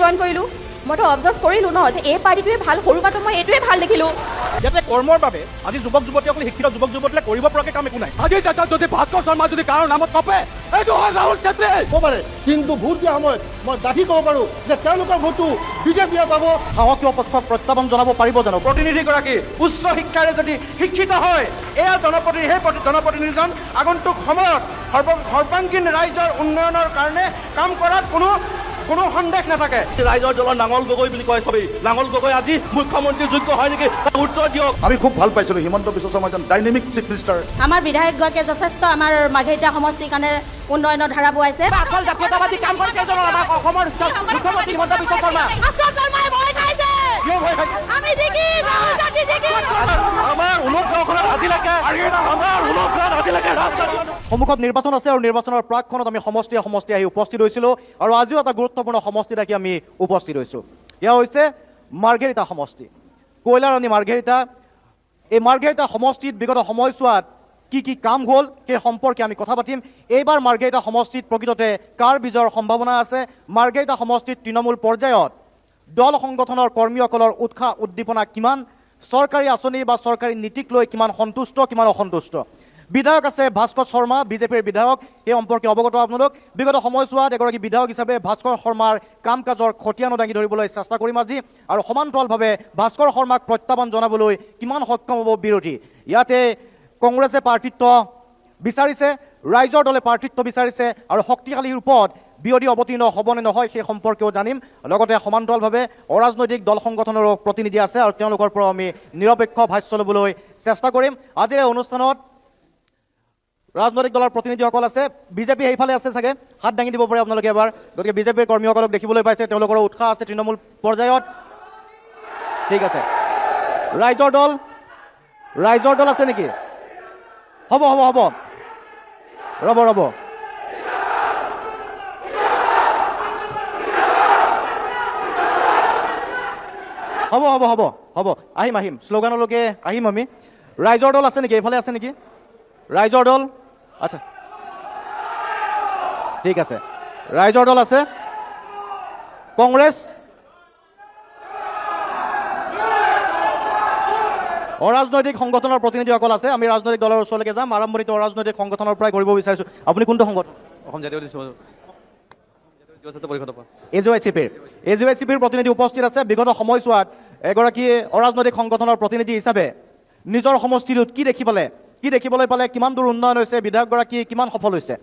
Join কৰিলোঁ মইতো observe কৰিলোঁ ন যে এই পাৰ্টিটোৱে ভাল সৰু পাতো মই এইটোৱে ভাল দেখিলোঁ ইয়াতে কৰ্মৰ বাবে আজি যুৱক যুৱতীসকলে শিক্ষিত যুৱক যুৱতীলে কৰিব পৰাকৈ কাম একো নাই আজি তাত যদি ভাস্কৰ শৰ্মা যদি কাৰো নামত কপে এইটো হয় ৰাহুল ছেত্ৰী হ'ব পাৰে কিন্তু ভোট দিয়া সময়ত মই ডাঠি ক'ব পাৰোঁ যে তেওঁলোকৰ ভোটটো বিজেপিয়ে পাব সাহসীয় পক্ষক প্ৰত্যাহ্বান জনাব পাৰিব জানো প্ৰতিনিধিগৰাকী উচ্চ শিক্ষাৰে যদি শিক্ষিত হয় এয়া জনপ্ৰতিনিধিজন আগন্তুক সময়ত সৰ্বাংগীন ৰাইজৰ উন্নয়নৰ কাৰণে কাম কৰাত কোনো সন্দেহ নাথাকে ৰাইজৰ দলৰ নাঙল গগৈ বুলি কয় চবেই নাঙল গগৈ আজি মুখ্যমন্ত্ৰীৰ যোগ্য হয় নেকি উত্তৰ দিয়ক আমি খুব ভাল পাইছিলোঁ হিমন্ত বিশ্ব শৰ্মা এজন ডাইনেমিক চিফ মিনিষ্টাৰ আমাৰ বিধায়কগৰাকীয়ে যথেষ্ট আমাৰ মাৰ্ঘেৰিটা সমষ্টিৰ কাৰণে উন্নয়নৰ ধাৰা বোৱাইছে আচল জাতীয়তাবাদী কাম কৰিছে এজন আমাৰ অসমৰ মুখ্যমন্ত্ৰী হিমন্ত বিশ্ব শৰ্মা সন্মুখত নিৰ্বাচন আছে আৰু নিৰ্বাচনৰ প্ৰাকখনত আমি সমষ্টি আহি উপস্থিত হৈছিলোঁ আৰু আজিও এটা গুৰুত্বপূৰ্ণ সমষ্টিত আহি আমি উপস্থিত হৈছোঁ এয়া হৈছে মাৰ্ঘেৰিটা সমষ্টি কৈলাৰাণী মাৰ্ঘেৰিটা এই মাৰ্ঘেৰিটা সমষ্টিত বিগত সময়ছোৱাত কি কাম হ'ল সেই সম্পৰ্কে আমি কথা পাতিম এইবাৰ মাৰ্ঘেৰিটা সমষ্টিত প্ৰকৃততে কাৰ বিজয়ৰ সম্ভাৱনা আছে মাৰ্ঘেৰিটা সমষ্টিত তৃণমূল পৰ্যায়ত দল সংগঠনৰ কৰ্মীসকলৰ উৎসাহ উদ্দীপনা কিমান চৰকাৰী আঁচনি বা চৰকাৰী নীতিক লৈ কিমান সন্তুষ্ট কিমান অসন্তুষ্ট বিধায়ক আছে ভাস্কৰ শৰ্মা বিজেপিৰ বিধায়ক এই সম্পৰ্কে অৱগত আপোনালোক বিগত সময়ছোৱাত এগৰাকী বিধায়ক হিচাপে ভাস্কৰ শৰ্মাৰ কাম কাজৰ খতিয়ানো দাঙি ধৰিবলৈ চেষ্টা কৰিম আজি আৰু সমান্তৰালভাৱে ভাস্কৰ শৰ্মাক প্ৰত্যাহ্বান জনাবলৈ কিমান সক্ষম হ'ব বিৰোধী ইয়াতে কংগ্ৰেছে প্ৰাৰ্থিত্ব বিচাৰিছে ৰাইজৰ দলে প্ৰাৰ্থিত্ব বিচাৰিছে আৰু শক্তিশালী ৰূপত বিৰোধী অৱতীৰ্ণ হ'বনে নহয় সেই সম্পৰ্কেও জানিম লগতে সমান্তৰালভাৱে অৰাজনৈতিক দল সংগঠনৰো প্ৰতিনিধি আছে আৰু তেওঁলোকৰ পৰা আমি নিৰপেক্ষ ভাষ্য ল'বলৈ চেষ্টা কৰিম আজিৰ এই অনুষ্ঠানত ৰাজনৈতিক দলৰ প্ৰতিনিধিসকল আছে বিজেপি সেইফালে আছে চাগে হাত দাঙি দিব পাৰে আপোনালোকে এবাৰ গতিকে বিজেপিৰ কৰ্মীসকলক দেখিবলৈ পাইছে তেওঁলোকৰ উৎসাহ আছে তৃণমূল পৰ্যায়ত ঠিক আছে ৰাইজৰ দল আছে নেকি হ'ব ৰ'ব হ'ব আহিম শ্লোগানলৈকে আহিম আমি ৰাইজৰ দল আছে নেকি এইফালে আছে নেকি ৰাইজৰ দল আচ্ছা ঠিক আছে ৰাইজৰ দল আছে কংগ্ৰেছ অৰাজনৈতিক সংগঠনৰ প্ৰতিনিধিসকল আছে আমি ৰাজনৈতিক দলৰ ওচৰলৈকে যাম আৰম্ভণিতে অৰাজনৈতিক সংগঠনৰ পৰাই কৰিব বিচাৰিছোঁ আপুনি কোনটো সংগঠন অসম জাতীয় এজিৱাইচিপিৰ প্ৰতিনিধি উপস্থিত আছে বিগত সময়ছোৱাত এগৰাকী অৰাজনৈতিক সংগঠনৰ প্ৰতিনিধি হিচাপে নিজৰ সমষ্টিটোত কি দেখিবলৈ পালে কিমান দূৰ উন্নয়ন হৈছে বিধায়কগৰাকী কিমান সফল হৈছে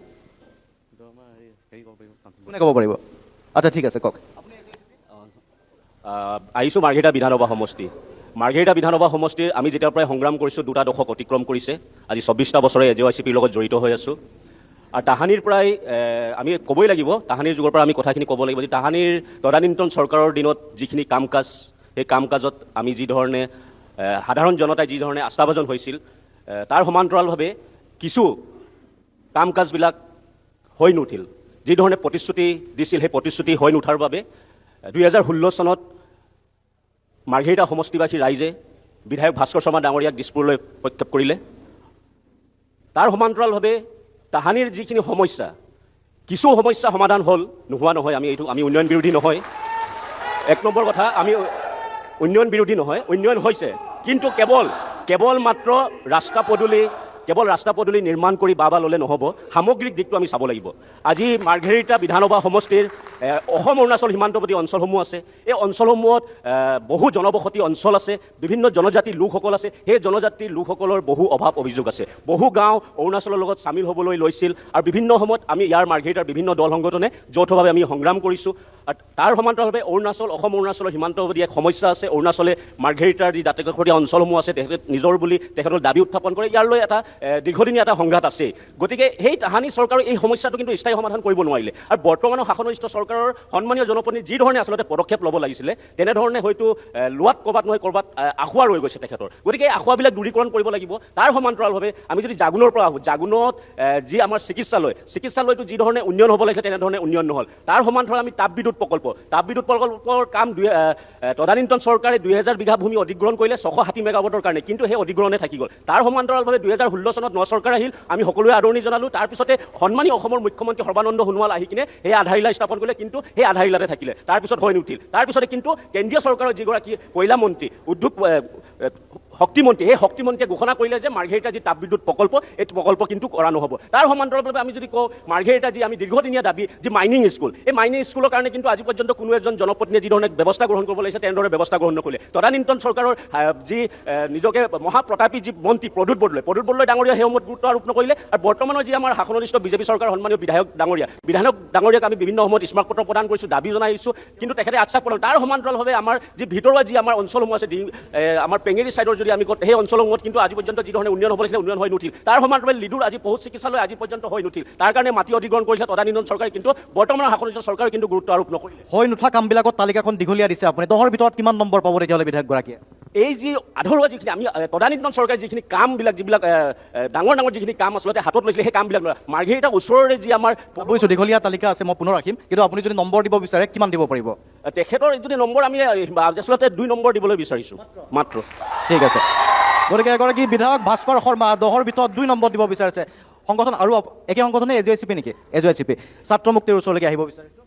কোনে ক'ব পাৰিব আচ্ছা ঠিক আছে কওক আহিছোঁ মাৰ্ঘেৰিটা বিধানসভা সমষ্টিৰ আমি যেতিয়াৰ পৰাই সংগ্ৰাম কৰিছোঁ 2টা দশক অতিক্ৰম কৰিছে আজি 24টা বছৰে এজিৱাইচিপিৰ লগত জড়িত হৈ আছোঁ আৰু তাহানিৰ পৰাই আমি ক'বই লাগিব তাহানিৰ যুগৰ পৰা আমি কথাখিনি ক'ব লাগিব যে তাহানিৰ তদানীন্তন চৰকাৰৰ দিনত যিখিনি কাম কাজ সেই কাম কাজত আমি যি ধৰণে সাধাৰণ জনতাই যি ধৰণে আস্থাভাজন হৈছিল তাৰ সমান্তৰালভাৱে কিছু কাম কাজবিলাক হৈ নুঠিল যি ধৰণে প্ৰতিশ্ৰুতি দিছিল সেই প্ৰতিশ্ৰুতি হৈ নুঠাৰ বাবে 2016 চনত মাৰ্ঘেৰিটা সমষ্টিবাসী ৰাইজে বিধায়ক ভাস্কৰ শৰ্মা ডাঙৰীয়াক দিছপুৰলৈ প্ৰক্ষেপ কৰিলে তাৰ সমান্তৰালভাৱে তাহানিৰ যিখিনি সমস্যা কিছু সমস্যা সমাধান হ'ল নোহোৱা নহয় আমি উন্নয়ন বিৰোধী নহয় 1 নম্বৰ কথা আমি উন্নয়ন বিৰোধী নহয় উন্নয়ন হৈছে কিন্তু কেৱল মাত্ৰ ৰাস্তা পদূলি নিৰ্মাণ কৰি বাবা ল'লে নহ'ব সামগ্ৰিক দিশটো আমি চাব লাগিব আজি মাৰ্ঘেৰিটা বিধানসভা সমষ্টিৰ অসম অৰুণাচল সীমান্তৱৰ্তী অঞ্চলসমূহ আছে এই অঞ্চলসমূহত বহু জনবসতি অঞ্চল আছে বিভিন্ন জনজাতিৰ লোকসকল আছে সেই জনজাতিৰ লোকসকলৰ বহু অভাৱ অভিযোগ আছে বহু গাঁও অৰুণাচলৰ লগত চামিল হ'বলৈ লৈছিল আৰু বিভিন্ন সময়ত আমি ইয়াৰ মাৰ্ঘেৰিটাৰ বিভিন্ন দল সংগঠনে যৌথভাৱে আমি সংগ্ৰাম কৰিছোঁ আৰু তাৰ সমান্তৰালভাৱে অসম অৰুণাচলৰ সীমান্তৱৰ্তী এক সমস্যা আছে অৰুণাচলে মাৰ্ঘেৰিটাৰ যি দাঁতিকাষৰীয়া অঞ্চলসমূহ আছে তেখেতে নিজৰ বুলি তেখেতৰ দাবী উত্থাপন কৰে ইয়াৰ লৈ এটা দীৰ্ঘদিনীয়া এটা সংঘাত আছে গতিকে সেই তাহানি চৰকাৰৰ এই সমস্যাটো কিন্তু স্থায়ী সমাধান কৰিব নোৱাৰিলে আৰু বৰ্তমানৰ শাসননিষ্ঠ চৰকাৰৰ সন্মানীয় জনপ্ৰতিনিধি যি ধৰণে আচলতে পদক্ষেপ ল'ব লাগিছিলে তেনেধৰণে হয়তো লোৱাত ক'ৰবাত নহয় ক'ৰবাত আখুৱা ৰৈ গৈছে তেখেতৰ গতিকে এই আখুৱাবিলাক দূৰীকৰণ কৰিব লাগিব তাৰ সমান্তৰালভাৱে আমি যদি জাগুনৰ পৰা আহোঁ জাগুনত যি আমাৰ চিকিৎসালয়টো যি ধৰণে উন্নয়ন হ'ব লাগিছে তেনেধৰণে উন্নয়ন নহ'ল তাৰ সমান্তৰাল আমি তাপবিদ্যুৎ প্ৰকল্প প্ৰকল্পৰ কাম তদানীন্তন চৰকাৰে 2000 বিঘা ভূমি অধিগ্ৰহণ কৰিলে 660 মেগাৱাটৰ কাৰণে, কিন্তু সেই অধিগ্ৰহণে থাকি গ'ল। তাৰ সমান্তৰালভাৱে 2016 চনত চৰকাৰ আহিল, আমি সকলোৱে আদৰণি জনালোঁ। তাৰপিছতে সন্মানীয় অসমৰ মুখ্যমন্ত্ৰী সৰ্বানন্দ সোণোৱাল আহি কিনে সেই আধাৰশিলা স্থাপন কৰিলে, কিন্তু সেই আধাৰশিলাতে থাকিলে, তাৰপিছত হৈ নুঠিল। তাৰপিছতে কিন্তু কেন্দ্ৰীয় চৰকাৰৰ যিগৰাকী কয়লা মন্ত্ৰী, উদ্যোগ শক্তিমন্ত্ৰী, সেই শক্তিমন্ত্ৰীয়ে ঘোষণা কৰিলে যে মাৰ্ঘেৰিটা যি তাপবিদ্যুৎ প্ৰকল্প, এই প্ৰকল্প কিন্তু কৰা নহ'ব। তাৰ সমান্তৰালভাৱে আমি যদি কওঁ মাৰ্ঘেৰিটা যি আমি দীৰ্ঘদিনীয়া দাবী যি মাইনিং স্কুল, এই মাইনিং স্কুলৰ কাৰণে কিন্তু আজি পৰ্যন্ত কোনো এজন জনপ্ৰতিনিধিয়ে যিধৰণে ব্যৱস্থা গ্ৰহণ কৰিব লাগিছে তেনেদৰে ব্যৱস্থা গ্ৰহণ নকৰিলে। তদানীন্তন চৰকাৰৰ যি নিজকে মহাপ্ৰতাপী যি মন্ত্ৰী প্ৰদ্যুৎ বৰদলৈ ডাঙৰীয়া সেই সময়ত গুৰুত্ব আৰোপ নকৰিলে। আৰু বৰ্তমানৰ যি আমাৰ শাসনাধিষ্ঠ বিজেপি চৰকাৰ সন্মানীয় বিধায়ক ডাঙৰীয়াক আমি বিভিন্ন সময়ত স্মাৰকপত্ৰ প্ৰদান কৰিছোঁ, দাবী জনাই আহিছোঁ, কিন্তু তেখেতে আশ্বাস প্ৰদান। তাৰ সমান্তৰালভাৱে আমাৰ যি ভিতৰুৱা যি আমাৰ অঞ্চলসমূহ আছে, আমাৰ পেঙেৰি ছাইডৰ যদি আমি সেই অঞ্চলসমূহত কিন্তু আজি পৰ্যন্ত যিধৰণে উন্নয়ন হ'ব লাগিছিলে উন্নয়ন হৈ নুঠিল। তাৰ সমান্তৰালভাৱে লিডুৰ আজি পশু চিকিৎসালয় আজি পৰ্যন্ত হৈ নুঠিল। তাৰ কাৰণে মাটি অধিগ্ৰহণ কৰিছে তদানীন্তন চৰকাৰে, কিন্তু বৰ্তমানৰ শাসনাধিষ্ঠ চৰকাৰে কিন্তু গুৰুত্ব আৰোপ নকৰিলে। হৈ নুঠা কামবিলাকত তালিকাখন দীঘলীয়া দিছে আপুনি। 10ৰ ভিতৰত কিমান নম্বৰ পাব তেতিয়াহ'লে বিধায়কগৰাকীয়ে? এই যি আধৰুৱা যিখিনি আমি তদানীন্তন চৰকাৰে যিখিনি কামবিলাক যিবিলাক ডাঙৰ যিখিনি কাম আচলতে হাতত লৈছিলে সেই কামবিলাক মাৰ্ঘেৰিটা ওচৰৰে যি আমাৰ বুজিছোঁ, দীঘলীয়া তালিকা আছে, মই পুনৰ ৰাখিম, কিন্তু আপুনি যদি নম্বৰ দিব বিচাৰে কিমান দিব পাৰিব? তেখেতৰ যদি নম্বৰ আমি আচলতে 2 নম্বৰ দিবলৈ বিচাৰিছোঁ মাত্ৰ। ঠিক আছে, গতিকে এগৰাকী বিধায়ক ভাস্কৰ শৰ্মা 10ৰ ভিতৰত 2 নম্বৰ দিব বিচাৰিছে। সংগঠন আৰু একে সংগঠনে AJCP নেকি? AJCP ছাত্ৰ মুক্তিৰ ওচৰলৈকে আহিব বিচাৰিছোঁ।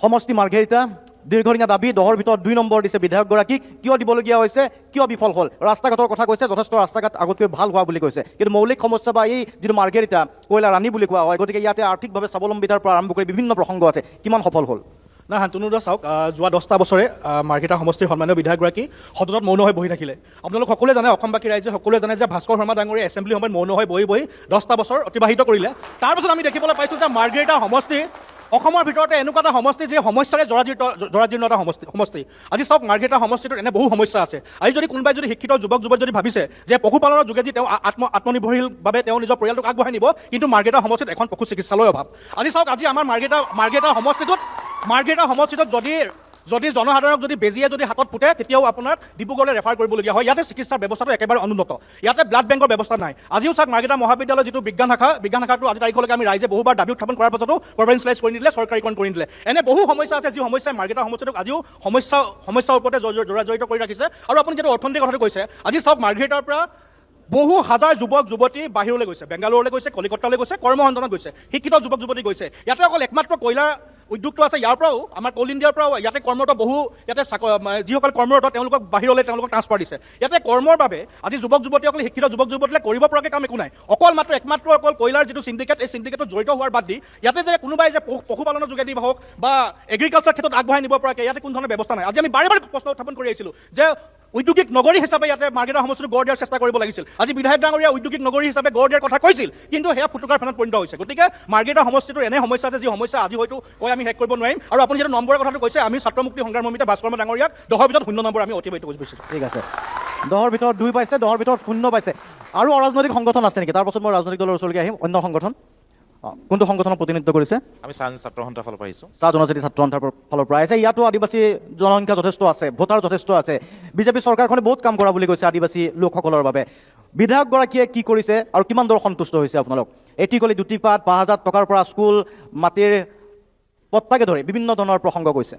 সমষ্টি মাৰ্ঘেৰিটা দীৰ্ঘদিনীয়া দাবী, 10ৰ ভিতৰত 2 নম্বৰ দিছে বিধায়কগৰাকীক। কিয় দিবলগীয়া হৈছে, কিয় বিফল হ'ল? ৰাস্তা ঘাটৰ কথা কৈছে, যথেষ্ট ৰাস্তা ঘাট আগতকৈ ভাল হোৱা বুলি কৈছে, কিন্তু মৌলিক সমস্যা বা এই যিটো মাৰ্ঘেৰিটা কয়লা ৰাণী বুলি কোৱা হয়, গতিকে ইয়াতে আৰ্থিকভাৱে স্বাৱলম্বিতাৰ পৰা আৰম্ভ কৰি বিভিন্ন প্ৰসংগ আছে, কিমান সফল হ'ল? নাই শান্তনুদা, চাওক, যোৱা 10টা বছৰে মাৰ্ঘেৰিটা সমষ্টিৰ সন্মানীয় বিধায়কগৰাকী সদনত মৌন হৈ বহি থাকিলে। আপোনালোক সকলোৱে জানে, অসমবাসী ৰাইজে সকলোৱে জানে যে ভাস্কৰ শৰ্মা ডাঙৰীয়া এছেম্বলি সময়ত মৌন হৈ বহি 10টা বছৰ অতিবাহিত কৰিলে। তাৰপিছত আমি দেখিবলৈ পাইছোঁ যে মাৰ্ঘেৰিটা সমষ্টি অসমৰ ভিতৰতে এনেকুৱা এটা সমষ্টি যি সমস্যাৰে জৰাজীৰ্ণ এটা সমষ্টি। আজি চাওক, মাৰ্ঘেৰিটা সমষ্টিটোত এনে বহু সমস্যা আছে। আজি যদি কোনোবাই যদি শিক্ষিত যুৱক যদি ভাবিছে যে পশুপালনৰ যোগেদি তেওঁ আত্মনিৰ্ভৰশীলভাৱে তেওঁ নিজৰ পৰিয়ালটোক আগবঢ়াই নিব, কিন্তু মাৰ্ঘেৰিটা সমষ্টিত এখন পশু চিকিৎসালয়ৰ অভাৱ। আজি চাওক, আজি আমাৰ মাৰ্ঘেৰিটা সমষ্টিটোত যদি জনসাধাৰণক যদি বেজিয়ে যদি হাতত ফুটে, তেতিয়াও আপোনাৰ ডিব্ৰুগড়লৈ ৰেফাৰ কৰিবলগীয়া হয়। ইয়াতে চিকিৎসাৰ ব্যৱস্থাটো একেবাৰে অনুন্নত, ইয়াতে ব্লাড বেংকৰ ব্যৱস্থা নাই। আজিও চাওক, মাৰ্ঘেৰিটা মহাবিদ্যালয় যিটো বিজ্ঞান শাখাটো আজি তাৰিখলৈকে আমি ৰাইজে বহুবাৰ দাবী উত্থাপন কৰাৰ পাছতো প্ৰভিঞ্চিয়েলাইজ কৰি নিদিলে, চৰকাৰীকৰণ কৰি নিদিলে। এনে বহু সমস্যা আছে যি সমস্যাই মাৰ্ঘেৰিটা সমষ্টিটোক আজিও সমস্যাৰ ওপৰতে জড়িত কৰি ৰাখিছে। আৰু আপুনি যিটো অৰ্থনীতিৰ কথাটো কৈছে, আজি চাওক, মাৰ্ঘেৰিটাৰ পৰা বহু হাজাৰ যুৱক যুৱতী বাহিৰলৈ গৈছে, বেংগালুৰুলৈ গৈছে, কলিকতালৈ গৈছে, কৰ্মসংস্থাপনত গৈছে, শিক্ষিত যুৱক যুৱতী গৈছে। ইয়াতে অকল একমাত্ৰ কয়লা উদ্যোগটো আছে, ইয়াৰ পৰাও আমাৰ কোল ইণ্ডিয়াৰ পৰাও ইয়াতে কৰ্মৰত যিসকল কৰ্মৰত তেওঁলোকক বাহিৰলৈ ট্ৰান্সফাৰ দিছে। ইয়াতে কৰ্মৰ বাবে আজি যুৱক যুৱতীসকলে শিক্ষিত যুৱক যুৱতীসকলে কৰিব পৰাকৈ কাম একো নাই। একমাত্ৰ কয়লাৰ যিটো চিণ্ডিকেট, এই চিণ্ডিকেটত জড়িত হোৱাৰ বাদ দি ইয়াতে যে কোনোবাই যে পশুপালনৰ যোগেদি হওক বা এগ্ৰিকালচাৰ ক্ষেত্ৰত আগবঢ়াই নিব পৰাকৈ ইয়াতে কোনো ধৰণৰ ব্যৱস্থা নাই। আজি আমি বাৰে বাৰে প্ৰশ্ন উত্থাপন কৰি আহিছিলোঁ যে ঔদ্যোগিক নগৰী হিচাপে ইয়াতে মাৰ্ঘেৰিটা সমষ্টিটো গঢ় দিয়াৰ চেষ্টা কৰিব লাগিছিল। আজি বিধায়ক ডাঙৰীয়া ঔদ্যোগিক নগৰী হিচাপে গঢ় দিয়াৰ কথা কৈছিল, কিন্তু সেয়া ফুটুকাৰ ফেনাত পৰিণত হৈছে। গতিকে মাৰ্ঘেৰিটা সমষ্টিটোৰ এনে সমস্যা আছে যি সমস্যা আজি হয়তো আমি শেষ কৰিব নোৱাৰিম। আৰু আপুনি যিটো নম্বৰৰ কথাটো কৈছে, আমি ছাত্ৰ মুক্তি সংগ্ৰাম সমিতিয়ে ভাস্কৰ শৰ্মা ডাঙৰীয়াক 10ৰ ভিতৰত 0 নম্বৰ আমি অতিবাহিত কৰিছোঁ। ঠিক আছে, 10ৰ ভিতৰত 2 পাইছে, 10ৰ ভিতৰত 0 পাইছে। আৰু অৰাজনৈতিক সংগঠন আছে নেকি? তাৰপাছত মই ৰাজনৈতিক দলৰ ওচৰলৈ আহিম। অন্য সংগঠন কোনটো সংগঠনৰ প্ৰতিনিধিত্ব কৰিছে? আমি ছাত্ৰ সন্থাৰ ফালৰ পৰা আহিছোঁ। চাহ জনজাতি ছাত্ৰ সন্থাৰ ফালৰ পৰা আহিছে। ইয়াতো আদিবাসী জনসংখ্যা যথেষ্ট আছে, ভোটাৰ যথেষ্ট আছে। বিজেপি চৰকাৰখনে বহুত কাম কৰা বুলি কৈছে আদিবাসী লোকসকলৰ বাবে। বিধায়কগৰাকীয়ে কি কৰিছে আৰু কিমান দূৰ সন্তুষ্ট হৈছে আপোনালোক? এটিকলি দুটিপাত, 5,000 টকাৰ পৰা স্কুল, মাটিৰ পট্টাকে ধৰি বিভিন্ন ধৰণৰ প্ৰসংগ কৈছে।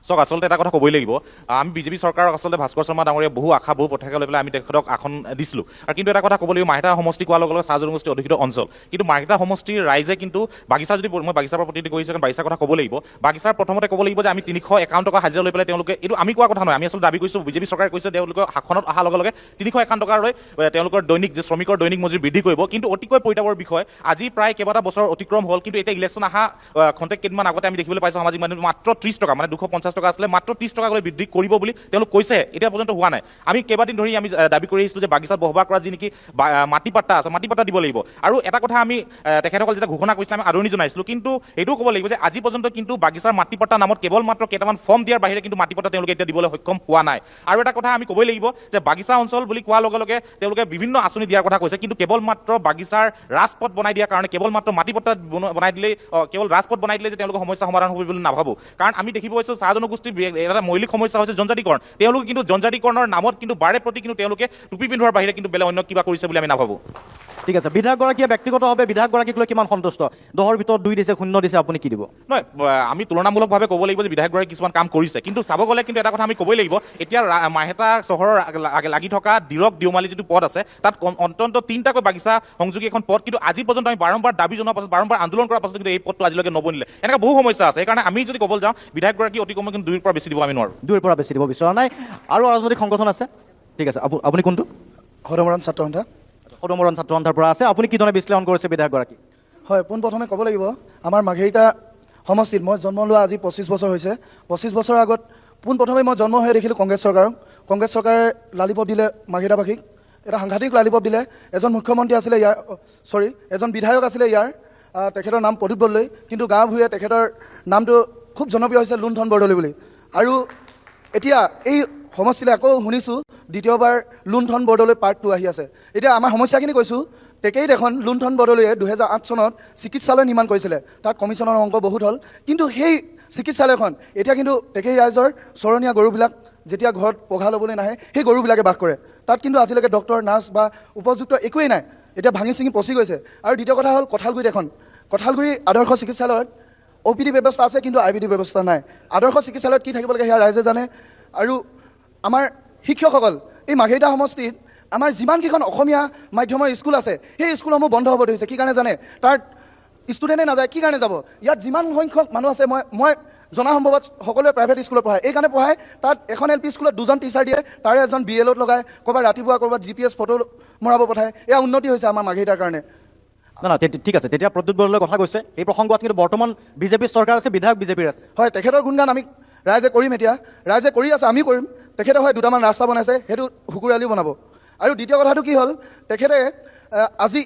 চাওক, আচলতে এটা কথা ক'বই লাগিব, আমি বিজেপি চৰকাৰক আচলতে ভাস্কৰ শৰ্মা ডাঙৰীয়া বহু আশা বহু প্ৰত্যাশা লৈ পেলাই আমি তেখেতক আসন দিছিলোঁ। আৰু কিন্তু এটা কথা ক'ব লাগিব, মাৰ্ঘেৰিটা সমষ্টি কোৱাৰ লগে লগে চাহ জনগোষ্ঠী অধিকৃত অঞ্চল, কিন্তু মাৰ্ঘেৰিটা সমষ্টিৰ ৰাইজে কিন্তু বাগিচা যদি মই বাগিচাৰ পৰা প্ৰতিনিধি কৰিছোঁ, কাৰণ বাগিচাৰ কথা ক'ব লাগিব। বাগিচাৰ প্ৰথমতে ক'ব লাগিব যে আমি 351 টকা হাজিৰা লৈ পেলাই তেওঁলোকে, এইটো আমি কোৱা কথা নহয়, আমি আচলতে দাবী কৰিছোঁ, বিজেপি চৰকাৰে কৈছে তেওঁলোকৰ শাসনত অহাৰ লগে লগে 351 টকা লৈ তেওঁলোকৰ দৈনিক যে শ্ৰমিকৰ দৈনিক মজুৰি বৃদ্ধি কৰিব। কিন্তু অতিকৈ পৰিতাপৰ বিষয়, আজি প্ৰায় কেইবাটা বছৰ অতিক্ৰম হ'ল, কিন্তু এতিয়া ইলেকশ্যন অহা খন্তেক কেইদিনমান আগতে আমি দেখিবলৈ পাইছোঁ সামাজিক মাধ্যমত মাত্ৰ 30 টকা, মানে 250 টকা আছিলে, মাত্ৰ 30 টকালৈ বৃদ্ধি কৰিব বুলি তেওঁলোক কৈছে, এতিয়া পৰ্যন্ত হোৱা নাই। আমি কেইবাদিন ধৰি আমি দাবী কৰি আহিছিলোঁ যে বাগিচাত বসবাস কৰা যি নেকি মাটি পাট্টা আছে, মাটি পাট্টা দিব লাগিব। আৰু এটা কথা আমি তেখেতসকল যেতিয়া ঘোষণা কৰিছিলে আমি আদৰণি জনাইছিলোঁ, কিন্তু এইটোও ক'ব লাগিব যে আজি পৰ্যন্ত কিন্তু বাগিচাৰ মাটি পাট্টা নামত কেৱল মাত্ৰ কেইটামান ফৰ্ম দিয়াৰ বাহিৰে কিন্তু মাটি পাট্টা তেওঁলোকে এতিয়া দিবলৈ সক্ষম হোৱা নাই। আৰু এটা কথা আমি ক'বই লাগিব যে বাগিচা অঞ্চল বুলি কোৱাৰ লগে লগে তেওঁলোকে বিভিন্ন আঁচনি দিয়াৰ কথা কৈছে, কিন্তু কেৱল মাত্ৰ বাগিচাৰ ৰাজপথ বনাই দিয়াৰ কাৰণে কেৱল মাত্ৰ মাটি পাট্টা বনাই দিলেই, কেৱল ৰাজপথ বনাই দিলে যে তেওঁলোকৰ সমস্যা সমাধান হ'ব বুলি নাভাবোঁ। কাৰণ আমি দেখিব পাইছোঁ চাহ জনগোষ্ঠীৰ এটা মৌলিক সমস্যা হৈছে জনজাতিকৰণ। তেওঁলোকে কিন্তু জনজাতিকৰণৰ নামত কিন্তু বাৰে প্ৰতি কিন্তু তেওঁলোকে টুপি পিন্ধোৱাৰ বাহিৰে কিন্তু বেলেগ অন্য কিবা কৰিছে বুলি আমি নাভাবোঁ। ঠিক আছে, বিধায়কগৰাকীয়ে ব্যক্তিগতভাৱে বিধায়কগৰাকীক লৈ কিমান সন্তুষ্ট? 10ৰ ভিতৰত 2 দিছে, 0 দিছে, আপুনি কি দিব? নহয়, আমি তুলনামূলকভাৱে ক'ব লাগিব যে বিধায়কগৰাকীয়ে কিছুমান কাম কৰিছে, কিন্তু চাব গ'লে কিন্তু এটা কথা আমি ক'বই লাগিব, এতিয়া মাহেতা চহৰৰ লাগি থকা দিৰক দিওমালি যিটো পথ আছে, তাত অন্তত 3টাকৈ বাগিচা সংযোগী এখন পথ, কিন্তু আজি পৰ্যন্ত আমি বাৰম্বাৰ দাবী জনোৱাৰ পাছত, বাৰম্বাৰ আন্দোলন কৰাৰ পাছত কিন্তু এই পথটো আজিলৈকে নবনিলে। এনেকুৱা বহু সমস্যা আছে, সেইকাৰণে আমি যদি ক'বলৈ যাওঁ বিধায়কগৰাকী অতি কমে কিন্তু 2ৰ পৰা বেছি দিব আমি নোৱাৰোঁ। 2ৰ পৰা বেছি দিব বিচৰা নাই। আৰু ৰাজনৈতিক সংগঠন আছে, ঠিক আছে, আপুনি কোনটো? সদমৰণ ছাত্ৰ সন্থা। সদমৰণ ছাত্ৰ সন্থাৰ পৰা আছে। আপুনি কি ধৰণে বিশ্লেষণ কৰিছে বিধায়কগৰাকী? হয়, পোনপ্ৰথমে ক'ব লাগিব আমাৰ মাৰ্ঘেৰিটা সমষ্টিত মই জন্ম লোৱা আজি 25 বছৰ হৈছে। 25 বছৰৰ আগত পোনপ্ৰথমে মই জন্ম হৈ দেখিলোঁ কংগ্ৰেছ চৰকাৰক। কংগ্ৰেছ চৰকাৰে লালিপপ দিলে মাৰ্ঘেৰিটাবাসীক, এটা সাংঘাতিক লালিপপ দিলে। এজন মুখ্যমন্ত্ৰী আছিলে ইয়াৰ, এজন বিধায়ক আছিলে ইয়াৰ, তেখেতৰ নাম প্ৰদীপ বৰদলৈ, কিন্তু গাঁও ভূঞে তেখেতৰ নামটো খুব জনপ্ৰিয় হৈছে লুণ্ঠন বৰদলৈ বুলি। আৰু এতিয়া এই সমষ্টিলৈ আকৌ শুনিছোঁ দ্বিতীয়বাৰ লুণ্ঠন বৰদলৈ পাৰ্ট 2 আহি আছে। এতিয়া আমাৰ সমস্যাখিনি কৈছোঁ, তেকেই দেখোন লুণ্ঠন বৰদলৈয়ে 2008 চনত চিকিৎসালয় নিৰ্মাণ কৰিছিলে, তাত কমিশ্যনৰ অংক বহুত হ'ল, কিন্তু সেই চিকিৎসালয়খন এতিয়া কিন্তু টেকেই ৰাইজৰ চৰণীয়া গৰুবিলাক যেতিয়া ঘৰত পঘা ল'বলৈ নাহে, সেই গৰুবিলাকে বাস কৰে। তাত কিন্তু আজিলৈকে ডক্টৰ নাৰ্ছ বা উপযুক্ত একোৱেই নাই, এতিয়া ভাঙি চিঙি পচি গৈছে। আৰু দ্বিতীয় কথা হ'ল কঁঠালগুৰিত এখন, কঁঠালগুৰি আদৰ্শ চিকিৎসালয়ত OPD ব্যৱস্থা আছে, কিন্তু IPD ব্যৱস্থা নাই। আদৰ্শ চিকিৎসালয়ত কি থাকিব লাগে সেয়া ৰাইজে জানে। আৰু আমাৰ শিক্ষকসকল এই মাৰ্ঘেৰিটা সমষ্টিত আমাৰ যিমানকেইখন অসমীয়া মাধ্যমৰ স্কুল আছে, সেই স্কুলসমূহ বন্ধ হ'ব ধৰিছে। কি কাৰণে জানে? তাত ষ্টুডেণ্টে নাযায়। কি কাৰণে যাব? ইয়াত যিমান সংখ্যক মানুহ আছে, মই জনা সম্ভৱত সকলোৱে প্ৰাইভেট স্কুলত পঢ়ায়। এই কাৰণে পঢ়ায়, তাত এখন LP স্কুলত 2জন টিচাৰ দিয়ে, তাৰে এজন BLOত লগায়, ক'ৰবাত ৰাতিপুৱা ক'ৰবাত GPS ফটো মৰাব পঠায়। এয়া উন্নতি হৈছে আমাৰ মাৰ্ঘেৰিটাৰ কাৰণে। না ঠিক আছে, তেতিয়া প্ৰদ্যুৎ বৰদলৈৰ কথা কৈছে এই প্ৰসংগত, কিন্তু বৰ্তমান বিজেপিৰ চৰকাৰ আছে, বিধায়ক বিজেপিৰ আছে। হয়, তেখেতৰ গুণগান আমি ৰাইজে কৰিম, এতিয়া ৰাইজে কৰি আছে, আমি কৰিম। তেখেতে হয় 2টামান ৰাস্তা বনাইছে, সেইটো হুকুৰালিও বনাব। আৰু দ্বিতীয় কথাটো কি হ'ল, তেখেতে আজি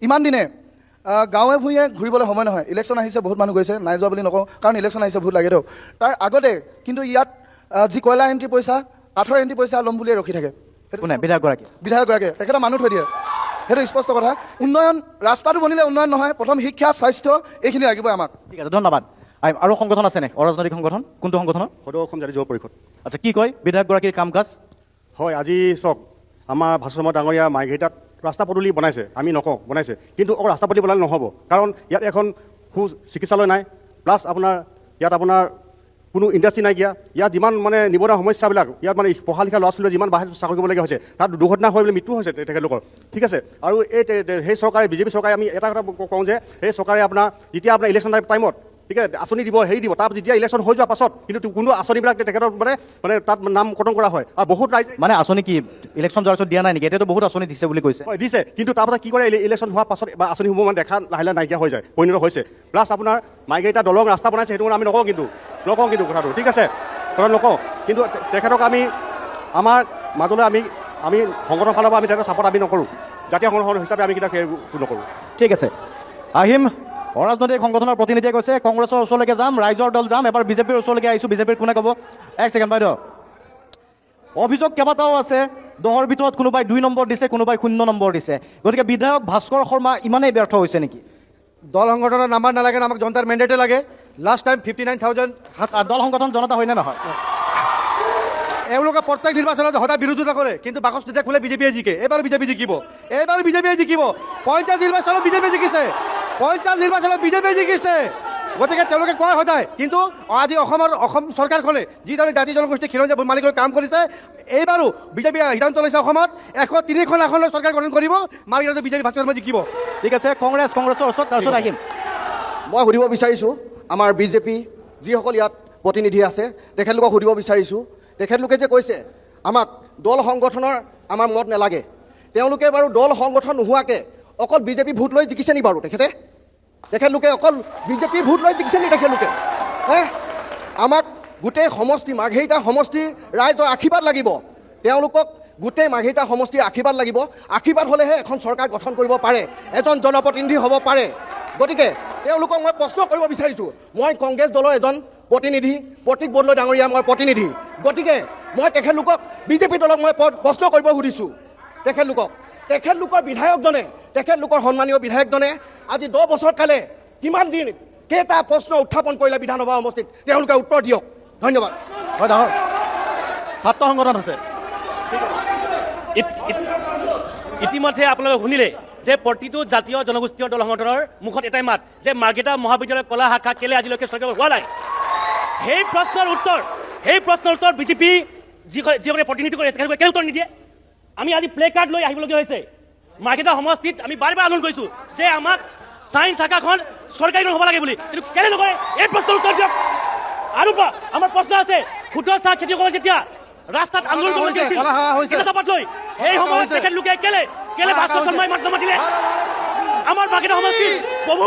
ইমান দিনে গাঁৱে ভূঞে ঘূৰিবলৈ সময় নহয়। ইলেকশ্যন আহিছে, বহুত মানুহ গৈছে, নাই যোৱা বুলি নকওঁ, কাৰণ ইলেকশ্যন আহিছে, ভোট লাগেতো। তাৰ আগতে কিন্তু ইয়াত যি কয়লা এণ্ট্ৰি পইচা, কাঠৰ এণ্ট্ৰি পইচা ল'ম বুলিয়ে ৰখি থাকে। কোনে? বিধায়কগৰাকীয়ে তেখেতে মানুহ থৈ দিয়ে, সেইটো স্পষ্ট কথা। উন্নয়ন, ৰাস্তাটো বনিলে উন্নয়ন নহয়, প্ৰথম শিক্ষা, স্বাস্থ্য, এইখিনি লাগিবই আমাক। ঠিক আছে, ধন্যবাদ। আৰু সংগঠন আছেনে অৰাজনৈতিক সংগঠন? কোনটো সংগঠনৰ? সদৌ অসম জাতীয় যুৱ পৰিষদ। আচ্ছা, কি কয় বিধায়কগৰাকীৰ কাম কাজ? হয়, আজি চাওক, আমাৰ ভাস্কৰ শৰ্মা ডাঙৰীয়া মাৰ্ঘেৰিটাত ৰাস্তা পদূলি বনাইছে, আমি নকওঁ বনাইছে, কিন্তু অকল ৰাস্তা পদূলি বনালে নহ'ব, কাৰণ ইয়াত এখন সু চিকিৎসালয় নাই, প্লাছ ইয়াত আপোনাৰ কোনো ইণ্ডাষ্ট্ৰি নাইকিয়া। ইয়াত যিমান মানে নিবনুৱা সমস্যাবিলাক, ইয়াত মানে পঢ়া লিখা ল'ৰা ছোৱালীয়ে যিমান বাহিৰত চাকৰি কৰিবলগীয়া হৈছে, তাত দুৰ্ঘটনা হৈ মৃত্যু হৈছে তেখেতলোকৰ। ঠিক আছে, আৰু সেই চৰকাৰে, বিজেপি চৰকাৰে, আমি এটা কথা কওঁ যে সেই চৰকাৰে যেতিয়া আপোনাৰ ইলেকশ্যন টাইমত, ঠিক আছে, আঁচনি দিব, হেৰি দিব, তাৰ যেতিয়া ইলেকশ্যন হৈ যোৱাৰ পাছত কিন্তু কোনো আঁচনিবিলাক তেখেতৰ মানে তাত নাম কটন কৰা হয়। আৰু বহুত ৰাইজ মানে আঁচনি কি ইলেকশ্যন যোৱাৰ পিছত দিয়া নাই নেকি? এতিয়াতো বহুত আঁচনি দিছে বুলি কৈছে। হয়, দিছে, কিন্তু তাৰপাছত কি কৰে, ইলেকশ্যন হোৱাৰ পাছত বা আঁচনিসমূহ মানে দেখা লাহে লাহে নাইকিয়া হৈ যায়, পৰিণত হৈছে। প্লাছ আপোনাৰ মাৰ্ঘেৰিটা দলং ৰাস্তা বনাইছে, সেইটো আমি নকওঁ কিন্তু কথাটো, ঠিক আছে, কথাটো নকওঁ, কিন্তু তেখেতক আমাৰ মাজলৈ আমি সংগঠনৰ ফালৰ পৰা আমি তেখেতৰ ছাপোৰ্ট আমি নকৰোঁ, জাতীয় সংগঠন হিচাপে আমি কিন্তু সেইটো নকৰোঁ। ঠিক আছে, আহিম। অৰাজনৈতিক সংগঠনৰ প্ৰতিনিধিয়ে কৈছে কংগ্ৰেছৰ ওচৰলৈকে যাম, ৰাইজৰ দল যাম, এবাৰ বিজেপিৰ ওচৰলৈকে আহিছোঁ। বিজেপিৰ কোনে ক'ব? 1 ছেকেণ্ড বাইদেউ। অভিযোগ কেইবাটাও আছে, 10ৰ ভিতৰত কোনোবাই 2 নম্বৰ দিছে, কোনোবাই 0 নম্বৰ দিছে। গতিকে বিধায়ক ভাস্কৰ শৰ্মা ইমানেই ব্যৰ্থ হৈছে নেকি? দল সংগঠনৰ নাম্বাৰ নালাগে, আমাক জনতাৰ মেণ্ডেটে লাগে। লাষ্ট টাইম 59,000 দল সংগঠন জনতা হয়নে নহয়? এওঁলোকে প্ৰত্যেক নিৰ্বাচনত সদায় বিৰোধিতা কৰে, কিন্তু বাকচ যেতিয়া খোলে বিজেপিয়ে জিকে। এইবাৰ বিজেপি জিকিব, 50 নিৰ্বাচনত বিজেপি জিকিছে, 50 নিৰ্বাচনত বিজেপি জিকিছে। গতিকে তেওঁলোকে কয় সদায়, কিন্তু আজি অসম চৰকাৰখনে যিদৰে জাতি জনগোষ্ঠী খিলঞ্জীয়া মালিকৰ কাম কৰিছে, এইবাৰো বিজেপি সিদ্ধান্ত লৈছে অসমত 103খন আসনৰ চৰকাৰ গঠন কৰিব, মাৰ্ঘেৰিটাত বিজেপি ভাস্কৰ শৰ্মা জিকিব। ঠিক আছে, কংগ্ৰেছৰ ওচৰত, তাৰপিছত আহিম। মই সুধিব বিচাৰিছোঁ আমাৰ বিজেপি যিসকল ইয়াত প্ৰতিনিধি আছে, তেখেতলোকক সুধিব বিচাৰিছোঁ, তেখেতলোকে যে কৈছে আমাক দল সংগঠনৰ আমাৰ মত নালাগে, তেওঁলোকে বাৰু দল সংগঠন নোহোৱাকৈ অকল বিজেপি ভোট লৈ জিকিছে নি বাৰু? তেখেতলোকে অকল বিজেপি ভোট লৈ জিকিছে নি তেখেতলোকে? আমাক গোটেই সমষ্টি, মাৰ্ঘেৰিটা সমষ্টিৰ ৰাইজৰ আশীৰ্বাদ লাগিব, তেওঁলোকক গোটেই মাৰ্ঘেৰিটা সমষ্টিৰ আশীৰ্বাদ লাগিব। আশীৰ্বাদ হ'লেহে এখন চৰকাৰ গঠন কৰিব পাৰে, এজন জনপ্ৰতিনিধি হ'ব পাৰে। গতিকে তেওঁলোকক মই প্ৰশ্ন কৰিব বিচাৰিছোঁ, মই কংগ্ৰেছ দলৰ এজন প্ৰতিনিধি, প্ৰতীক বৰদলৈ ডাঙৰীয়া মই প্ৰতিনিধি, গতিকে মই তেখেতলোকক বিজেপি দলক মই প্ৰশ্ন কৰিব সুধিছোঁ, তেখেতলোকৰ বিধায়কজনে, তেখেতলোকৰ সন্মানীয় বিধায়কজনে আজি 10 বছৰ কালে কিমান দিন কেইটা প্ৰশ্ন উত্থাপন কৰিলে বিধানসভা সমষ্টিত, তেওঁলোকে উত্তৰ দিয়ক। ধন্যবাদ। হয়, ডাঙৰ ছাত্ৰ সংগঠন আছে। ইতিমধ্যে আপোনালোকে শুনিলে যে প্ৰতিটো জাতীয় জনগোষ্ঠীয় দল সংগঠনৰ মুখত এটাই মাত যে মাৰ্ঘেৰিটা মহাবিদ্যালয়ৰ কলা শাখা কেলে আজিলৈকে চৰকাৰ হোৱা নাই। সেই প্ৰশ্নৰ উত্তৰ বিজেপি যিসকলে প্ৰতিনিধি কৰে তেখেতলোকে কেলে উত্তৰ নিদিয়ে? আমি আজি প্লে কাৰ্ড লৈ আহিবলগীয়া হৈছে। মাৰ্ঘেৰিটা সমষ্টিত আমি বাৰে বাৰে আন্দোলন কৰিছোঁ যে আমাক ছায়েন্স শাখাখন চৰকাৰী হ'ব লাগে বুলি, কিন্তু কেলে নকৰে? এই প্ৰশ্নৰ উত্তৰ দিয়ক। আৰু আমাৰ প্ৰশ্ন আছে, ক্ষুদ্ৰ চাহ খেতিয়কসকলে যেতিয়া ৰাস্তাত আন্দোলন কৰিছিল চাপাত লৈ, সেই সময়ত তেখেতলোকে কেলে ভাস্কৰ শৰ্মাই মাত নামাতিলে? আমাৰ মাৰ্ঘেৰিটা সমষ্টিৰ প্ৰভু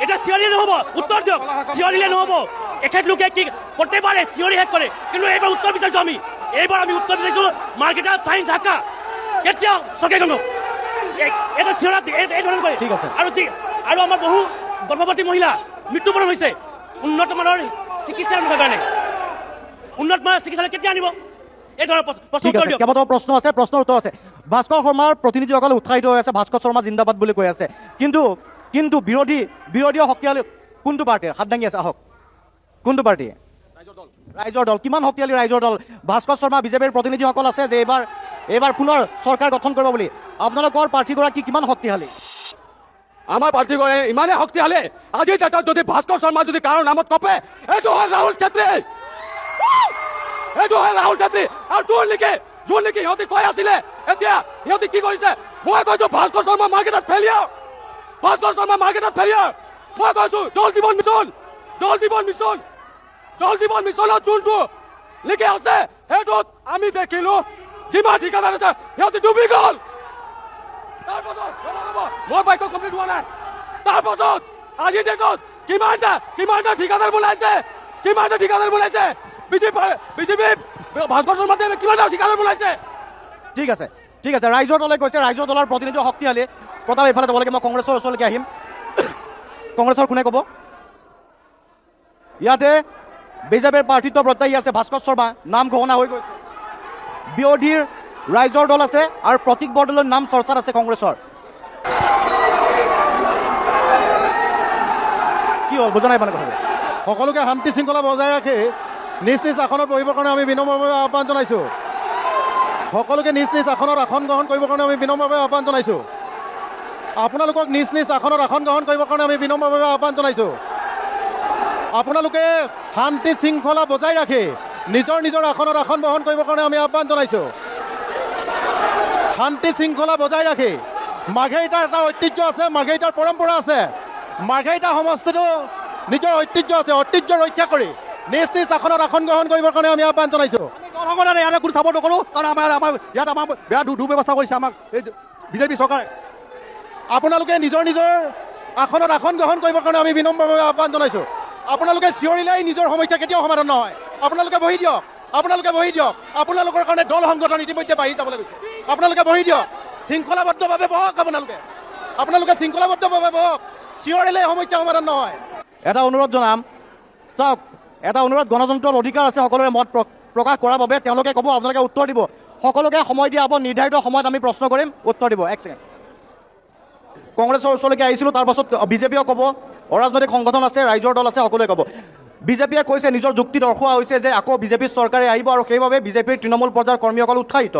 এতিয়া চিঞৰিলে নহ'ব, উত্তৰ দিয়ক। চিঞৰিলে নহ'ব, এখেতলোকে কি প্ৰত্যেকবাৰে চিঞৰি শেষ কৰে, কিন্তু এইবাৰ উত্তৰ বিচাৰিছোঁ আমি। এইবাৰ আমি উত্তৰ বিচাৰিছোঁ মাৰ্ঘেৰিটা ছায়েন্স শাখা কেতিয়া চৰকাৰী কৰিব? এটা চিঞৰা এই ধৰণৰ কৰে। ঠিক আছে। আৰু আমাৰ বহু গৰ্ভৱতী মহিলা মৃত্যুবৰণ হৈছে উন্নত মানৰ চিকিৎসাৰ কাৰণে। উন্নত মানৰ চিকিৎসালয় কেতিয়া আনিব? এই ধৰণৰ প্ৰশ্ন উত্তৰ দিয়ক। কেইবাটাও প্ৰশ্ন আছে, প্ৰশ্নৰ উত্তৰ আছে। ভাস্কৰ শৰ্মাৰ প্ৰতিনিধিসকলে উৎসাহিত হৈ আছে, ভাস্কৰ শৰ্মা জিন্দাবাদ বুলি কৈ আছে। কিন্তু বিৰোধী শক্তিশালী কোনটো পাৰ্টীৰ? হাত দাঙি আছে, আহক। কোনটো পাৰ্টী? ৰাইজৰ দল। কিমান শক্তিশালী ৰাইজৰ দল? ভাস্কৰ শৰ্মা বিজেপিৰ প্ৰতিনিধিসকল আছে যে এইবাৰ পুনৰ চৰকাৰ গঠন কৰিব বুলি। আপোনালোকৰ প্ৰাৰ্থীগৰাকী কিমান শক্তিশালী? আমাৰ পাৰ্টীগৰাকী ইমানেই শক্তিশালী, আজিৰ ডেটত যদি ভাস্কৰ শৰ্মা যদি কাৰো নামত কপে, এইটো হয় ৰাহুল ছেত্ৰী। এইটো হয় ৰাহুল ছেত্ৰী। আৰু তোৰ নেকি সিহঁতি কৈ আছিলে, এতিয়া সিহঁতি কি কৰিছে? মই কৈছো ভাস্কৰ শৰ্মা মাৰ্কেটত ফেলিয়াৰ, ভাস্কৰ শৰ্মা মাৰ্কেটত ফেলিয়াৰ। মই কৈছো জল জীৱন মিছনত যোনটো লিখি আছে সেইটোত আমি দেখিলো যিমান ঠিকাদাৰ আছে সিহঁতি ডুবি গ'ল। মই বাইক কমপ্লিট হোৱা নাই। তাৰপাছত আজিৰ ডেটত কিমানটা ঠিকাদাৰ বোলাইছে বিজেপি ভাস্কৰ শৰ্মা কিমানটা ঠিকাদাৰ বোলাইছে? ঠিক আছে। ৰাইজৰ দলে কৈছে, ৰাইজৰ দলৰ প্ৰতিনিধি শক্তিশালী। প্ৰতাপ এইফালে যাব লাগে, মই কংগ্ৰেছৰ ওচৰলৈকে আহিম। কংগ্ৰেছৰ কোনে ক'ব? ইয়াতে বিজেপিৰ প্ৰাৰ্থিত্ব প্ৰত্যাহী আছে ভাস্কৰ শৰ্মা, নাম ঘোষণা হৈ গৈছে। বিৰোধীৰ ৰাইজৰ দল আছে আৰু প্ৰতীক বৰদলৈৰ নাম চৰ্চাত আছে কংগ্ৰেছৰ। কি হ'ল বুজা নাই মানে কথাটো? সকলোকে শান্তি শৃংখলা বজাই ৰাখি নিজ আসনত বহিবৰ কাৰণে আমি বিনম্ৰভাৱে আহ্বান জনাইছোঁ। সকলোকে নিজ আসনত আসন গ্ৰহণ কৰিবৰ কাৰণে আমি বিনম্ৰভাৱে আহ্বান জনাইছোঁ। আপোনালোকক নিজ আসনত আসন গ্ৰহণ কৰিবৰ কাৰণে আমি বিনম্ৰভাৱে আহ্বান জনাইছোঁ। আপোনালোকে শান্তি শৃংখলা বজাই ৰাখি নিজৰ আসনত আসন গ্ৰহণ কৰিবৰ কাৰণে আমি আহ্বান জনাইছোঁ। শান্তি শৃংখলা বজাই ৰাখি মাৰ্ঘেৰিটাৰ এটা ঐতিহ্য আছে, মাৰ্ঘেৰিটাৰ পৰম্পৰা আছে। মাৰ্ঘেৰিটা সমষ্টিটো নিজৰ ঐতিহ্য আছে, ঐতিহ্য ৰক্ষা কৰি নিজ আসনত আসন গ্ৰহণ কৰিবৰ কাৰণে আমি আহ্বান জনাইছোঁ। ইয়াতে কোনো চাপৰ্ট নকৰোঁ, কাৰণ আমাৰ ইয়াত আমাক বেয়া দুৰ্ব্যৱস্থা কৰিছে আমাক এই বিজেপি চৰকাৰে। আপোনালোকে নিজৰ আসনত আসন গ্ৰহণ কৰিবৰ কাৰণে আমি বিনম্ৰভাৱে আহ্বান জনাইছোঁ। আপোনালোকে চিঞৰিলেই নিজৰ সমস্যা কেতিয়াও সমাধান নহয়। আপোনালোকে বহি দিয়ক। আপোনালোকৰ কাৰণে দল সংগঠন ইতিমধ্যে বাঢ়ি যাবলৈ গৈছে। আপোনালোকে বহি দিয়ক, শৃংখলাবদ্ধভাৱে বহক। আপোনালোকে শৃংখলাবদ্ধভাৱে বহক। চিঞৰিলে সমস্যা সমাধান নহয়। এটা অনুৰোধ জনাম, চাওক, এটা অনুৰোধ, গণতন্ত্ৰৰ অধিকাৰ আছে সকলোৰে মত প্ৰকাশ কৰাৰ বাবে। তেওঁলোকে ক'ব, আপোনালোকে উত্তৰ দিব। সকলোকে সময় দিয়া হ'ব, নিৰ্ধাৰিত সময়ত আমি প্ৰশ্ন কৰিম, উত্তৰ দিব। এক ছেকেণ্ড। কংগ্ৰেছৰ ওচৰলৈকে আহিছিলোঁ, তাৰপাছত বিজেপিয়েও ক'ব, অৰাজনৈতিক সংগঠন আছে, ৰাইজৰ দল আছে, সকলোৱে ক'ব। বিজেপিয়ে কৈছে, নিজৰ যুক্তি দৰ্শোৱা হৈছে যে আকৌ বিজেপিৰ চৰকাৰে আহিব আৰু সেইবাবে বিজেপিৰ তৃণমূল পৰ্যায়ৰ কৰ্মীসকল উৎসাহিত।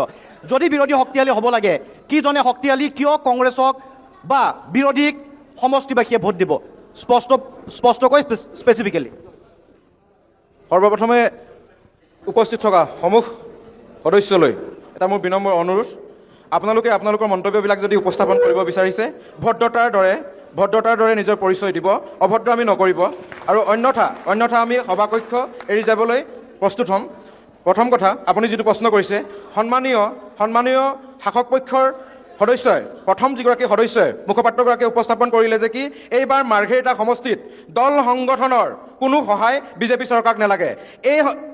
যদি বিৰোধী শক্তিশালী হ'ব লাগে, কিজনে শক্তিশালী, কিয় কংগ্ৰেছক বা বিৰোধীক সমষ্টিবাসীয়ে ভোট দিব? স্পষ্টকৈ স্পেচিফিকেলি। সৰ্বপ্ৰথমে উপস্থিত থকা সমূহ সদস্যলৈ এটা মোৰ বিনম্ৰ অনুৰোধ, আপোনালোকে আপোনালোকৰ মন্তব্যবিলাক যদি উপস্থাপন কৰিব বিচাৰিছে ভদ্ৰতাৰ দৰে নিজৰ পৰিচয় দিব, অভদ্ৰ আমি নকৰিব। আৰু অন্যথা আমি সভাকক্ষ এৰি যাবলৈ প্ৰস্তুত হ'ম। প্ৰথম কথা, আপুনি যিটো প্ৰশ্ন কৰিছে, সন্মানীয় শাসক পক্ষৰ সদস্যই, প্ৰথম যিগৰাকী সদস্যই মুখপাত্ৰগৰাকীয়ে উপস্থাপন কৰিলে যে কি এইবাৰ মাৰ্ঘেৰিটা সমষ্টিত দল সংগঠনৰ কোনো সহায় বিজেপি চৰকাৰক নালাগে।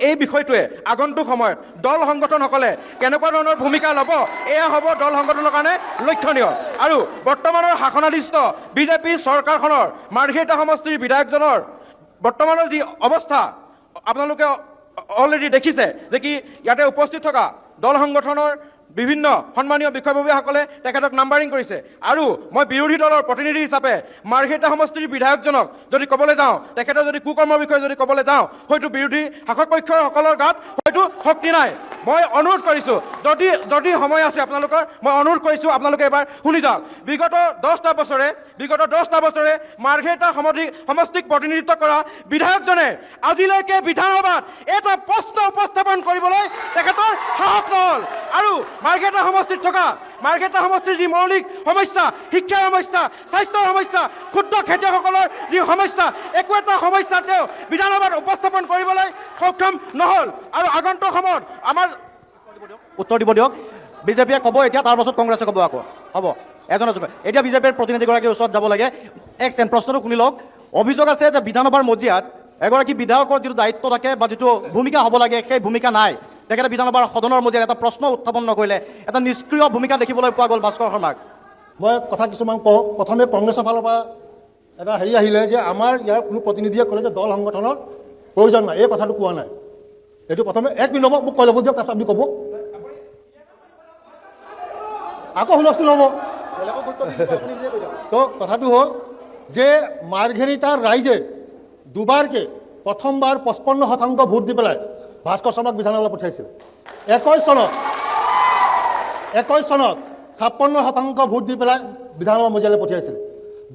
এই বিষয়টোৱে আগন্তুক সময়ত দল সংগঠনসকলে কেনেকুৱা ধৰণৰ ভূমিকা ল'ব, এয়া হ'ব দল সংগঠনৰ কাৰণে লক্ষণীয়। আৰু বৰ্তমানৰ শাসনাধীষ্ঠ বিজেপি চৰকাৰখনৰ মাৰ্ঘেৰিটা সমষ্টিৰ বিধায়কজনৰ বৰ্তমানৰ যি অৱস্থা আপোনালোকে অলৰেডি দেখিছে যে কি ইয়াতে উপস্থিত থকা দল সংগঠনৰ বিভিন্ন সন্মানীয় বিষয়ববীয়াসকলে তেখেতক নাম্বাৰিং কৰিছে। আৰু মই বিৰোধী দলৰ প্ৰতিনিধি হিচাপে মাৰ্ঘেৰিটা সমষ্টিৰ বিধায়কজনক যদি ক'বলৈ যাওঁ, তেখেতৰ যদি কুকৰ্মৰ বিষয়ে যদি ক'বলৈ যাওঁ, হয়তো বিৰোধী শাসক পক্ষসকলৰ গাত হয়তো সেইটো শক্তি নাই মই অনুৰোধ কৰিছোঁ যদি সময় আছে আপোনালোকৰ মই অনুৰোধ কৰিছোঁ আপোনালোকে এবাৰ শুনি যাওক বিগত 10টা বছৰে মাৰ্ঘেৰিটা সমষ্টিক প্ৰতিনিধিত্ব কৰা বিধায়কজনে আজিলৈকে বিধানসভাত এটা প্ৰশ্ন উপস্থাপন কৰিবলৈ তেখেতৰ সাহস নহ'ল আৰু মাৰ্ঘেৰিটা সমষ্টিত থকা মাৰ্ঘেৰিটা সমষ্টিৰ যি মৌলিক সমস্যা শিক্ষাৰ সমস্যা স্বাস্থ্যৰ সমস্যা ক্ষুদ্ৰ খেতিয়কসকলৰ যি সমস্যা একো এটা সমস্যা তেওঁ বিধানসভাত উপস্থাপন কৰিবলৈ সক্ষম নহ'ল আৰু আগন্তুক সময়ত আমাৰ উত্তৰ দিব দিয়ক বিজেপিয়ে ক'ব এতিয়া তাৰ পাছত কংগ্ৰেছে ক'ব আকৌ হ'ব এজন এতিয়া বিজেপিৰ প্ৰতিনিধিগৰাকীৰ ওচৰত যাব লাগে এক ছেকেণ্ড প্ৰশ্নটো শুনি লওক অভিযোগ আছে যে বিধানসভাৰ মজিয়াত এগৰাকী বিধায়কৰ যিটো দায়িত্ব থাকে বা যিটো ভূমিকা হ'ব লাগে সেই ভূমিকা নাই তেখেতে বিধানসভাৰ সদনৰ মজিয়াত এটা প্ৰশ্ন উত্থাপন নকৰিলে এটা নিষ্ক্ৰিয় ভূমিকা দেখিবলৈ পোৱা গ'ল ভাস্কৰ শৰ্মাক মই কথা কিছুমান কওঁ প্ৰথমে কংগ্ৰেছৰ ফালৰ পৰা এটা হেৰি আহিলে যে আমাৰ ইয়াৰ কোনো প্ৰতিনিধিয়ে ক'লে যে দল সংগঠনৰ প্ৰয়োজন নাই এই কথাটো কোৱা নাই এইটো প্ৰথমে 1 মিনিট মোক কৈ ল'ব দিয়ক তাৰপিছত আপুনি ক'ব আকৌ হুলস্থুল হ'ব তো কথাটো হ'ল যে মাৰ্ঘেৰিটাৰ ৰাইজে দুবাৰকে প্ৰথমবাৰ 55% ভোট দি পেলাই ভাস্কৰ শৰ্মাক বিধানসভালৈ পঠিয়াইছিল 21 চনত 56% ভোট দি পেলাই বিধানসভা মজিয়ালৈ পঠিয়াইছিল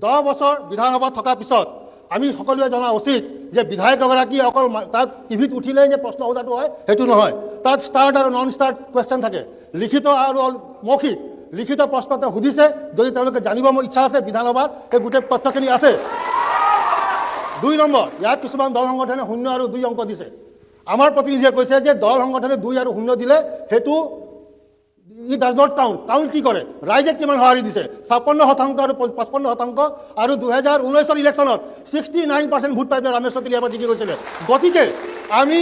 10 বছৰ বিধানসভাত থকাৰ পিছত আমি সকলোৱে জনা উচিত যে বিধায়ক এগৰাকী অকল তাত টিভিত উঠিলেই যে প্ৰশ্ন সোধাটো হয় সেইটো নহয় তাত ষ্টাৰ্ট আৰু নন ষ্টাৰ্ট কুৱেশ্যন থাকে লিখিত আৰু মৌখিক লিখিত প্ৰশ্নতে সুধিছে যদি তেওঁলোকে জানিব মোৰ ইচ্ছা আছে বিধানসভাত এই গোটেই তথ্যখিনি আছে 2 নম্বৰ ইয়াত কিছুমান দল সংগঠনে 0 আৰু 2 অংক দিছে আমাৰ প্ৰতিনিধিয়ে কৈছে যে দল সংগঠনে 2 আৰু 0 দিলে সেইটো ই ডাজ নট কাউণ্ট কি কৰে ৰাইজে কিমান সঁহাৰি দিছে 56% আৰু 55% আৰু 2019 ইলেকশ্যনত 69% ভোট পাই পেলাই ৰামেশ্বৰ তেলীয়াৰ জিকি গৈছিলে গতিকে আমি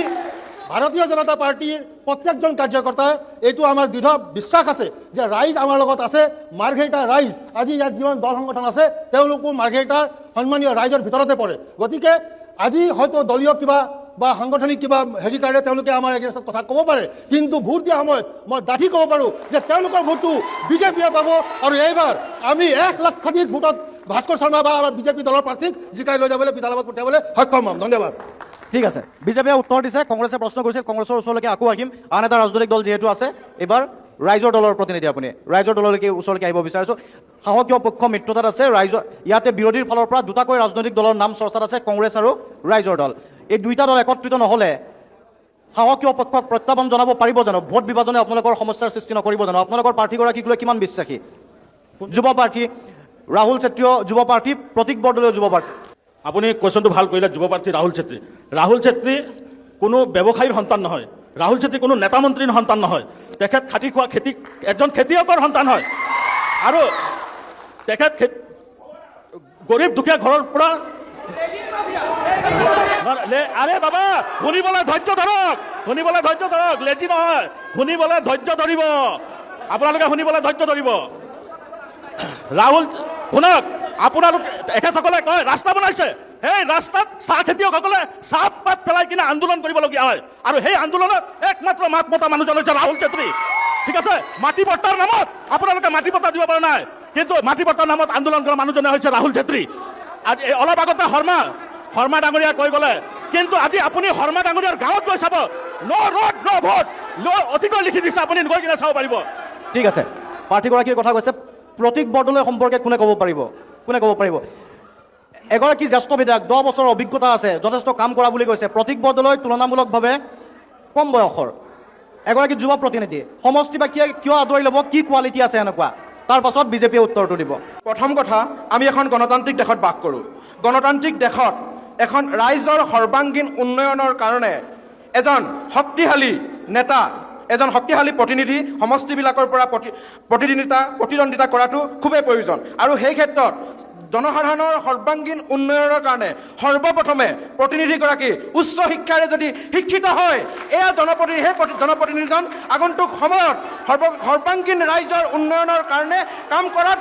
ভাৰতীয় জনতা পাৰ্টীৰ প্ৰত্যেকজন কাৰ্যকৰ্তাই এইটো আমাৰ দৃঢ় বিশ্বাস আছে যে ৰাইজ আমাৰ লগত আছে মাৰ্ঘেৰিটাৰ ৰাইজ আজি ইয়াত যিমান দল সংগঠন আছে তেওঁলোকো মাৰ্ঘেৰিটাৰ সন্মানীয় ৰাইজৰ ভিতৰতে পৰে গতিকে আজি হয়তো দলীয় কিবা বা সাংগঠনিক কিবা হেৰি কাৰণে তেওঁলোকে আমাৰ এগেইনষ্টত কথা ক'ব পাৰে কিন্তু ভোট দিয়া সময়ত মই ডাঠি ক'ব পাৰোঁ যে তেওঁলোকৰ ভোটটো বিজেপিয়ে পাব আৰু এইবাৰ আমি 1 লাখাধিক ভোটত ভাস্কৰ শৰ্মা বা আমাৰ বিজেপি দলৰ প্ৰাৰ্থীক জিকাই লৈ যাবলৈ বিধানসভাত পঠিয়াবলৈ সক্ষম হ'ম ধন্যবাদ ঠিক আছে বিজেপিয়ে উত্তৰ দিছে কংগ্ৰেছে প্ৰশ্ন কৰিছিল কংগ্ৰেছৰ ওচৰলৈকে আকৌ আহিম আন এটা ৰাজনৈতিক দল যিহেতু আছে এইবাৰ ৰাইজৰ দলৰ প্ৰতিনিধি আপুনি ৰাইজৰ দললৈকে ওচৰলৈকে আহিব বিচাৰিছোঁ সাহসীয় পক্ষ মিত্ৰতাত আছে ৰাইজৰ ইয়াতে বিৰোধীৰ ফালৰ পৰা দুটাকৈ ৰাজনৈতিক দলৰ নাম চৰ্চাত আছে কংগ্ৰেছ আৰু ৰাইজৰ দল এই দুইটা দল একত্ৰিত নহ'লে সাহসীয় পক্ষক প্ৰত্যাহ্বান জনাব পাৰিব জানো ভোট বিভাজনে আপোনালোকৰ সমস্যাৰ সৃষ্টি নকৰিব জানো আপোনালোকৰ প্ৰাৰ্থীগৰাকীক লৈ কিমান বিশ্বাসী যুৱ প্ৰাৰ্থী ৰাহুল চেত্ৰীয় যুৱ প্ৰাৰ্থী প্ৰতীক বৰদলৈও যুৱ প্ৰাৰ্থী আপুনি কুৱেশ্যনটো ভাল কৰিলে যুৱ প্ৰাৰ্থী ৰাহুল চেত্ৰী কোনো ব্যৱসায়ীৰ সন্তান নহয় ৰাহুল চেত্ৰী কোনো নেতা মন্ত্ৰীৰ সন্তান নহয় তেখেত খাটি খোৱা এজন খেতিয়কৰ সন্তান হয় আৰু তেখেত গৰীব দুখীয়া ঘৰৰ পৰা আৰে বাবা শুনিবলৈ ধৈৰ্য ধৰক লেজি নহয় শুনিবলৈ ধৈৰ্য ধৰিব আপোনালোকে শুনিবলৈ ধৈৰ্য ধৰিব ৰাহুল শুনক আপোনালোক এখেতসকলে কয় ৰাস্তা বনাইছে সেই ৰাস্তাত চাহ খেতিয়কসকলে চাহপাত পেলাই কিনে আন্দোলন কৰিবলগীয়া হয় আৰু সেই আন্দোলনত একমাত্ৰ মাত মতা মানুহজন হৈছে ৰাহুল চেত্ৰী ঠিক আছে মাটি পট্টাৰ নামত আপোনালোকে মাটি পট্টা দিব পৰা নাই কিন্তু মাটি পট্টাৰ নামত আন্দোলন কৰা মানুহজনে হৈছে ৰাহুল চেত্ৰী আজি অলপ আগতে শৰ্মা ডাঙৰীয়া কৈ গ'লে কিন্তু আজি আপুনি শৰ্মা ডাঙৰীয়াৰ গাঁৱত গৈ চাব ন' ৰোড ন' ভোট অতিকৈ লিখি দিছে আপুনি গৈ কিনে চাব পাৰিব ঠিক আছে প্ৰাৰ্থীগৰাকীৰ কথা কৈছে প্ৰতীক বৰদলৈ সম্পৰ্কে কোনে ক'ব পাৰিব এগৰাকী জ্যেষ্ঠ বিধায়ক 10 বছৰৰ অভিজ্ঞতা আছে যথেষ্ট কাম কৰা বুলি কৈছে প্ৰতীক বৰদলৈ তুলনামূলকভাৱে কম বয়সৰ এগৰাকী যুৱ প্ৰতিনিধি সমষ্টি বা কিয় আদৰি ল'ব কি কোৱালিটি আছে এনেকুৱা তাৰ পাছত বিজেপিয়ে উত্তৰটো দিব প্ৰথম কথা আমি এখন গণতান্ত্ৰিক দেশত বাস কৰোঁ গণতান্ত্ৰিক দেশত এখন ৰাইজৰ সৰ্বাংগীন উন্নয়নৰ কাৰণে এজন শক্তিশালী নেতা এজন শক্তিশালী প্ৰতিনিধি সমষ্টিবিলাকৰ পৰা প্ৰতিদ্বন্দ্বিতা কৰাটো খুবেই প্ৰয়োজন আৰু সেই ক্ষেত্ৰত জনসাধাৰণৰ সৰ্বাংগীন উন্নয়নৰ কাৰণে সৰ্বপ্ৰথমে প্ৰতিনিধিগৰাকী উচ্চ শিক্ষাৰে যদি শিক্ষিত হয় এয়া জনপ্ৰতিনিধিজন আগন্তুক সময়ত সৰ্বাংগীন ৰাইজৰ উন্নয়নৰ কাৰণে কাম কৰাত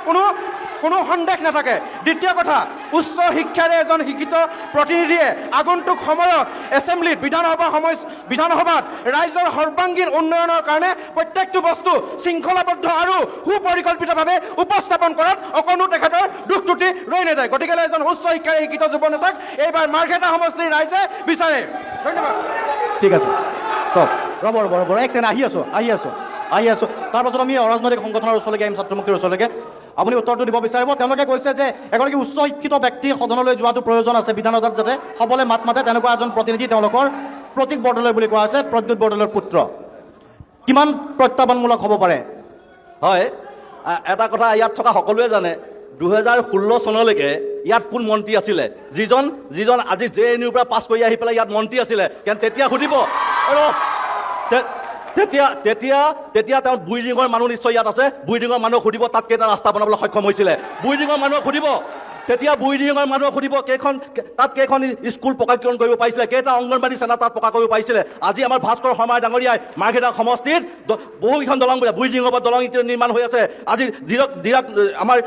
কোনো সন্দেহ নাথাকে দ্বিতীয় কথা উচ্চ শিক্ষাৰে এজন শিক্ষিত প্ৰতিনিধিয়ে আগন্তুক সময়ত এছেম্বলিত বিধানসভাত ৰাইজৰ সৰ্বাংগীন উন্নয়নৰ কাৰণে প্ৰত্যেকটো বস্তু শৃংখলাবদ্ধ আৰু সুপৰিকল্পিতভাৱে উপস্থাপন কৰাত অকণো তেখেতৰ দুখ ত্ৰুটি ৰৈ নাযায় গতিকে এজন উচ্চ শিক্ষাৰে শিক্ষিত যুৱ নেতাক এইবাৰ মাৰ্ঘেৰিটা সমষ্টিৰ ৰাইজে বিচাৰে ধন্যবাদ ঠিক আছে কওক ৰ'ব এক ছেকেণ্ড আহি আছোঁ তাৰপাছত আমি অৰাজনৈতিক সংগঠনৰ ওচৰলৈকে আহিম, ছাত্ৰমুক্তিৰ ওচৰলৈকে। আপুনি উত্তৰটো দিব বিচাৰিব। তেওঁলোকে কৈছে যে এগৰাকী উচ্চ শিক্ষিত ব্যক্তি সদনলৈ যোৱাটো প্ৰয়োজন আছে, বিধানসভাত যাতে সকলোৱে মাত মাতে, তেনেকুৱা এজন প্ৰতিনিধি তেওঁলোকৰ প্ৰতীক বৰদলৈ বুলি কোৱা হৈছে, প্ৰদ্যুৎ বৰদলৈৰ পুত্ৰ। কিমান প্ৰত্যাহ্বানমূলক হ'ব পাৰে? হয়, এটা কথা ইয়াত থকা সকলোৱে জানে, 2016 চনলৈকে ইয়াত কোন মন্ত্ৰী আছিলে? যিজন আজি JNUৰ পৰা পাছ কৰি আহি পেলাই ইয়াত মন্ত্ৰী আছিলে। কাৰণ তেতিয়া সুধিব, তেতিয়া তেওঁ বুইডিঙৰ মানুহ নিশ্চয় ইয়াত আছে, বুইডিঙৰ মানুহক সুধিব তাত কেইটা ৰাস্তা বনাবলৈ সক্ষম হৈছিলে। বুইডিঙৰ মানুহক সুধিব, তেতিয়া বুইডিঙৰ মানুহক সুধিব তাত কেইখন স্কুল পকাকৰণ কৰিব পাৰিছিলে, কেইটা অংগনবাদী চেণ্টাৰ তাত পকা কৰিব পাৰিছিলে। আজি আমাৰ ভাস্কৰ শৰ্মা ডাঙৰীয়াই মাৰ্ঘেৰিটা সমষ্টিত বহুকেইখন দলং বুইডিঙৰ পৰা দলং নিৰ্মাণ হৈ আছে। আজি আমাৰ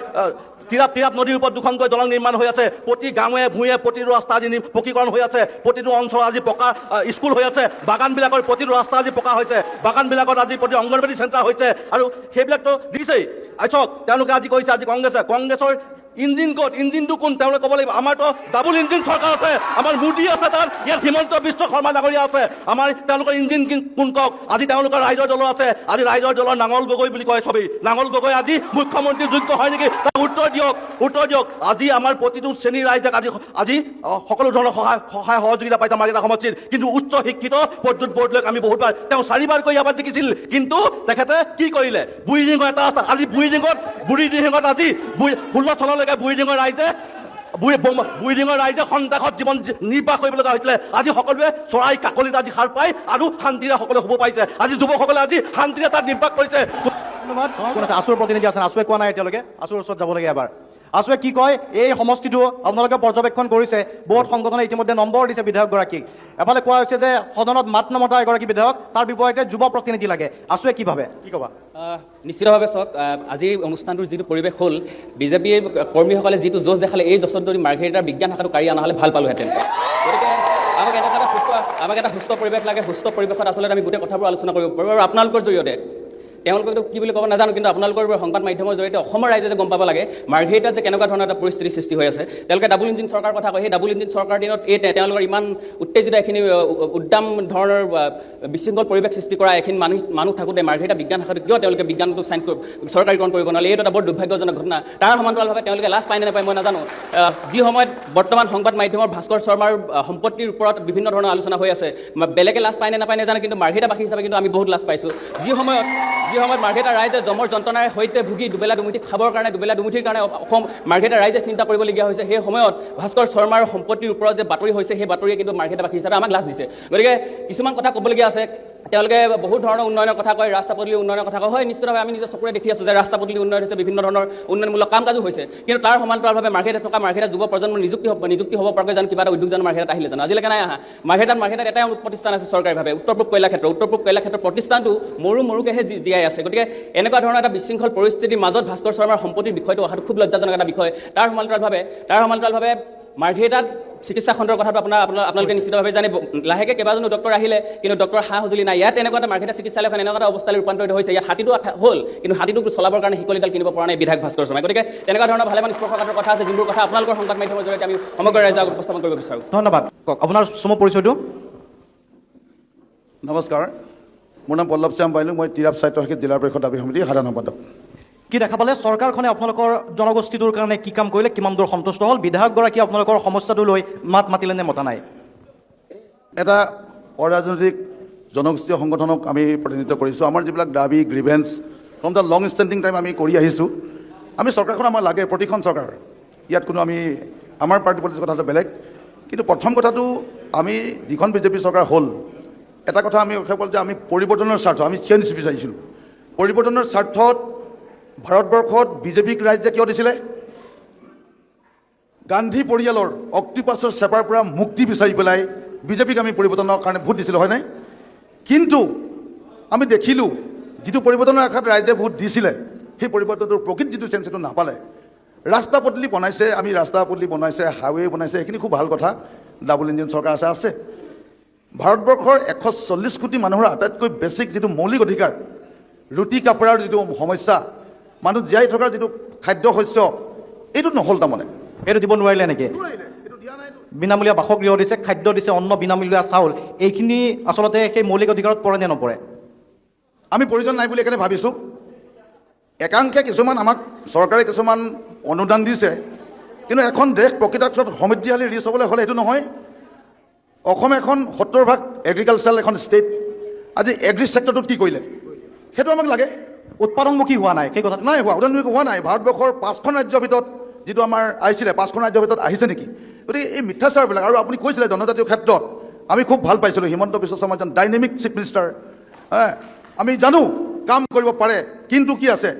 তিৰাপ নদীৰ ওপৰত 2খনকৈ দলং নিৰ্মাণ হৈ আছে। প্ৰতি গাঁৱে ভূঞে প্ৰতিটো ৰাস্তা আজি পকীকৰণ হৈ আছে। প্ৰতিটো অঞ্চলত আজি পকা স্কুল হৈ আছে। বাগানবিলাকৰ প্ৰতিটো ৰাস্তা আজি পকা হৈছে। বাগানবিলাকত আজি প্ৰতি অংগনবাদী চেণ্টাৰ হৈছে। আৰু সেইবিলাকতো দিছেই। চাওক, তেওঁলোকে আজি কৈছে, আজি কংগ্ৰেছৰ ইঞ্জিন ক'ত? ইঞ্জিনটো কোন? তেওঁলোকে ক'ব লাগিব। আমাৰতো ডাবুল ইঞ্জিন চৰকাৰ আছে, আমাৰ মোদী আছে, তাত ইয়াত হিমন্ত বিশ্ব শৰ্মা ডাঙৰীয়া আছে। আমাৰ তেওঁলোকৰ ইঞ্জিন কোন কওক? আজি তেওঁলোকৰ ৰাইজৰ দলৰ আছে। আজি ৰাইজৰ দলৰ নাঙল গগৈ বুলি কয় চবেই। নাঙল গগৈ আজি মুখ্যমন্ত্ৰী যোগ্য হয় নেকি? তাৰ উত্তৰ দিয়ক। আজি আমাৰ প্ৰতিটো শ্ৰেণীৰ ৰাইজক আজি সকলো ধৰণৰ সহায় সহযোগিতা পাইছে মাৰ্ঘেৰিটা সমষ্টিত। কিন্তু উচ্চ শিক্ষিত প্ৰদ্যুৎ বৰদলৈক আমি বহুতবাৰ, তেওঁ 4বাৰকৈ ইয়াৰ পৰা জিকিছিল, কিন্তু তেখেতে কি কৰিলে? বুঢ়ীডিঙৰ এটা ৰাস্তা, আজি বুঢ়ীডিঙত আজি 16 চনলৈকে বুঢ়ীডিঙৰ ৰাইজে সন্তাসত জীৱন নিৰ্বাহ কৰিব লগা হৈছিলে। আজি সকলোৱে চৰাই কাকলিত আজি সাৰ পায় আৰু শান্তিৰে সকলোৱে শুব পাৰিছে। আজি যুৱকসকলে আজি শান্তিৰে তাত নিৰ্বাহ কৰিছে। ধন্যবাদ। আছুৰ প্ৰতিনিধি আছেন, আছুৱে কোৱা নাই এতিয়ালৈকে, আছুৰ ওচৰত যাব লাগে এবাৰ। আছুৱে কি কয়? এই সমষ্টিটো আপোনালোকে পৰ্যবেক্ষণ কৰিছে, বহুত সংগঠনে ইতিমধ্যে নম্বৰ দিছে বিধায়কগৰাকীক। এফালে কোৱা হৈছে যে সদনত মাত নমতা এগৰাকী বিধায়ক, তাৰ বিপৰীতে যুৱ প্ৰতিনিধি লাগে। আছুৱে কি ভাবে, কি ক'বা? নিশ্চিতভাৱে চাওক, আজিৰ অনুষ্ঠানটোৰ যিটো পৰিৱেশ হ'ল, বিজেপিৰ কৰ্মীসকলে যিটো যশ দেখালে, এই যশত যদি মাৰ্ঘেৰিটাৰ বিজ্ঞান শাখাটো কাঢ়ি অনা হ'লে ভাল পালোহেঁতেন। গতিকে আমাক এটা সুস্থ পৰিৱেশ লাগে। সুস্থ পৰিৱেশত আচলতে আমি গোটেই কথাবোৰ আলোচনা কৰিব পাৰোঁ। আৰু আপোনালোকৰ জৰিয়তে, তেওঁলোকেতো কি বুলি ক'ব নাজানো, কিন্তু আপোনালোকৰ সংবাদ মাধ্যমৰ জৰিয়তে অসমৰ ৰাইজে যে গম পাব লাগে মাৰ্ঘেৰিটাত যে কেনেকুৱা ধৰণৰ এটা পৰিস্থিতি সৃষ্টি হৈ আছে। তেওঁলোকে ডাবুল ইঞ্জিন চৰকাৰ কথা কয়। সেই ডাবুল ইঞ্জিন চৰকাৰ দিনত তেওঁলোকৰ ইমান উত্তেজিত এইখিনি উদ্দাম ধৰণৰ বিশৃংখল পৰিৱেশ সৃষ্টি কৰা এইখিনি মানুহ থাকোঁতে মাৰ্ঘেৰিটা বিজ্ঞান শাখাটো কিয় তেওঁলোকে বিজ্ঞানটো চৰকাৰীকৰণ কৰিব নোৱাৰে? এইটো এটা বৰ দুৰ্ভাগ্যজনক ঘটনা। তাৰ সমান্তৰালভাৱে তেওঁলোকে লাজ পায় নে নাপায় মই নাজানো। যি সময়ত বৰ্তমান সংবাদ মাধ্যমৰ ভাস্কৰ শৰ্মাৰ সম্পত্তিৰ ওপৰত বিভিন্ন ধৰণৰ আলোচনা হৈ আছে, বেলেগে লাজ পায় নে নাপায় নাজানো, কিন্তু মাৰ্ঘেৰিটাবাসী হিচাপে কিন্তু আমি বহুত লাজ পাইছোঁ। যি সময়ত মাৰ্ঘেৰিটা ৰাইজে জমৰ যন্ত্ৰণাৰ সৈতে ভুগি দুবেলা দুমুঠি খাবৰ কাৰণে, দুবেলা দুমুঠিৰ কাৰণে মাৰ্ঘেৰিটা ৰাইজে চিন্তা কৰিবলগীয়া হৈছে, সেই সময়ত ভাস্কৰ শৰ্মাৰ সম্পত্তিৰ ওপৰত যে বাতৰি হৈছে, সেই বাতৰিয়ে কিন্তু মাৰ্ঘেৰিটাবাসী হিচাপে আমাক লাজ দিছে। গতিকে কিছুমান কথা ক'বলগীয়া আছে। তেওঁলোকে বহুত ধৰণৰ উন্নয়নৰ কথা কয়, ৰাস্তা পদূলি উন্নয়নৰ কথা কয়। হয়, নিশ্চিতভাৱে আমি নিজৰ চকুৰে দেখি আছোঁ যে ৰাস্তা পদূলি উন্নয়ন হৈছে, বিভিন্ন ধৰণৰ উন্নয়নমূলক কাম কাজো হৈছে। কিন্তু তাৰ সমান্তৰালভাৱে মাৰ্ঘেৰিটাত থকা মাৰ্ঘেৰিটা যুৱ প্ৰজন্মৰ নিযুক্তি হ'ব পৰাকৈ যেন কিবা এটা উদ্যোগ যেন মাৰ্ঘেৰিটাত আহিলে জানো? আজিলৈকে নাই আহা। মাৰ্ঘেৰিটাত এটাই প্ৰতিষ্ঠান আছে চৰকাৰীভাৱে, উত্তৰ পূব কয়লা ক্ষেত্ৰৰ প্ৰতিষ্ঠানটো মৰুকেহে জীয়াই আছে। গতিকে এনেকুৱা ধৰণৰ এটা বিশৃংখল পৰিস্থিতিৰ মাজত ভাস্কৰ শৰ্মাৰ সম্পত্তিৰ বিষয়টো অহাটো খুব লজ্জাজনক এটা বিষয়। তাৰ সমান্তৰালভাৱে মাৰ্ঘেৰিটাত চিকিৎসা খণ্ডৰ কথাটো আপোনালোকে নিশ্চিতভাৱে জানে। লাহেকৈ কেইবাজনো ডক্টৰ আহিলে, কিন্তু ডক্টৰ সা সঁজুলি নাই। ইয়াত এনেকুৱা এটা মাৰ্ঘেৰিটা চিকিৎসালয়খন এনেকুৱা এটা অৱস্থালৈ ৰূপান্তৰিত হৈছে, ইয়াত হাতীটো হ'ল, কিন্তু হাতীটো চলাবৰ কাৰণে শিকলিডাল কিনিব পৰা নাই বিধায়ক ভাস্কৰ শৰ্মাই। গতিকে তেনেকুৱা ধৰণৰ ভালেমান স্পৰ্শকাতৰ কথা আছে, যিবোৰ কথা আপোনালোকৰ সংবাদ মাধ্যমৰ জৰিয়তে আমি সমগ্ৰ ৰাইজক উপস্থাপন কৰিব বিচাৰোঁ। ধন্যবাদ। কওক আপোনাৰ চমু পৰিচয়টো। নমস্কাৰ, মোৰ নাম পল্লৱ শ্যাম বাইলু, মই তিৰাপ স্বায়ত্তশাসিত জিলা পৰিষদ দাবী সমিতিৰ সাধাৰণ সম্পাদক। কি দেখা পালে চৰকাৰখনে আপোনালোকৰ জনগোষ্ঠীটোৰ কাৰণে কি কাম কৰিলে, কিমান দূৰ সন্তুষ্ট হ'ল? বিধায়কগৰাকী আপোনালোকৰ সমস্যাটো লৈ মাত মাতিলে নে মতা নাই? এটা অৰাজনৈতিক জনগোষ্ঠীয় সংগঠনক আমি প্ৰতিনিধিত্ব কৰিছোঁ। আমাৰ যিবিলাক দাবী grievance from the long standing time আমি কৰি আহিছোঁ। আমি চৰকাৰখন আমাৰ লাগে, প্ৰতিখন চৰকাৰ। ইয়াত কোনো আমাৰ পাৰ্টি পলিটিক্স কথাটো বেলেগ। কিন্তু প্ৰথম কথাটো, আমি যিখন বিজেপি চৰকাৰ হ'ল, এটা কথা আমি ৰক্ষা কৰিলোঁ যে আমি পৰিৱৰ্তনৰ স্বাৰ্থ, আমি চেঞ্জ বিচাৰিছিলোঁ। পৰিৱৰ্তনৰ স্বাৰ্থত ভাৰতবৰ্ষত বিজেপিক ৰাইজে কিয় দিছিলে? গান্ধী পৰিয়ালৰ অক্টোপাছৰ চেপাৰ পৰা মুক্তি বিচাৰি পেলাই বিজেপিক আমি পৰিৱৰ্তনৰ কাৰণে ভোট দিছিলোঁ, হয় নাই? কিন্তু আমি দেখিলোঁ যিটো পৰিৱৰ্তনৰ আশাত ৰাইজে ভোট দিছিলে, সেই পৰিৱৰ্তনটোৰ প্ৰকৃত যিটো চেঞ্জ সেইটো নাপালে। ৰাস্তা পদূলি বনাইছে, হাইৱে বনাইছে, সেইখিনি খুব ভাল কথা। ডাবল ইঞ্জিন চৰকাৰ আছে। ভাৰতবৰ্ষৰ 140 কোটি মানুহৰ আটাইতকৈ বেছিক যিটো মৌলিক অধিকাৰ, ৰুটি কাপোৰৰ যিটো সমস্যা, মানুহ জীয়াই থকাৰ যিটো খাদ্য শস্য, এইটো নহ'ল। তাৰমানে এইটো দিব নোৱাৰিলে নেকি? এইটো দিয়া নাই। বিনামূলীয়া বাসগৃহ দিছে, খাদ্য দিছে, অন্ন বিনামূলীয়া চাউল, এইখিনি আচলতে সেই মৌলিক অধিকাৰত পৰে নে নপৰে? আমি প্ৰয়োজন নাই বুলি একেবাৰে ভাবিছোঁ। একাংশে কিছুমান আমাক চৰকাৰে কিছুমান অনুদান দিছে, কিন্তু এখন দেশ প্ৰকৃতাৰ্থত সমৃদ্ধিশালী ৰিচ হ'বলৈ হ'লে সেইটো নহয়। অসম এখন 70% এগ্ৰিকালচাৰেল এখন ষ্টেট। আজি এগ্ৰি ছেক্টৰটোত কি কৰিলে সেইটো আমাক লাগে। উৎপাদনমুখী হোৱা নাই, সেই কথা নাই হোৱা, উৎপাদনমুখী হোৱা নাই। ভাৰতবৰ্ষৰ 5খন ৰাজ্যৰ ভিতৰত যিটো আমাৰ আহিছিলে 5খন ৰাজ্যৰ ভিতৰত আহিছে নেকি? গতিকে এই মিথ্যাচাৰবিলাক, আৰু আপুনি কৈছিলে জনজাতীয় ক্ষেত্ৰত আমি খুব ভাল পাইছিলোঁ হিমন্ত বিশ্ব শৰ্মা এজন ডাইনেমিক চিফ মিনিষ্টাৰ। আমি জানো কাম কৰিব পাৰে, কিন্তু কি আছে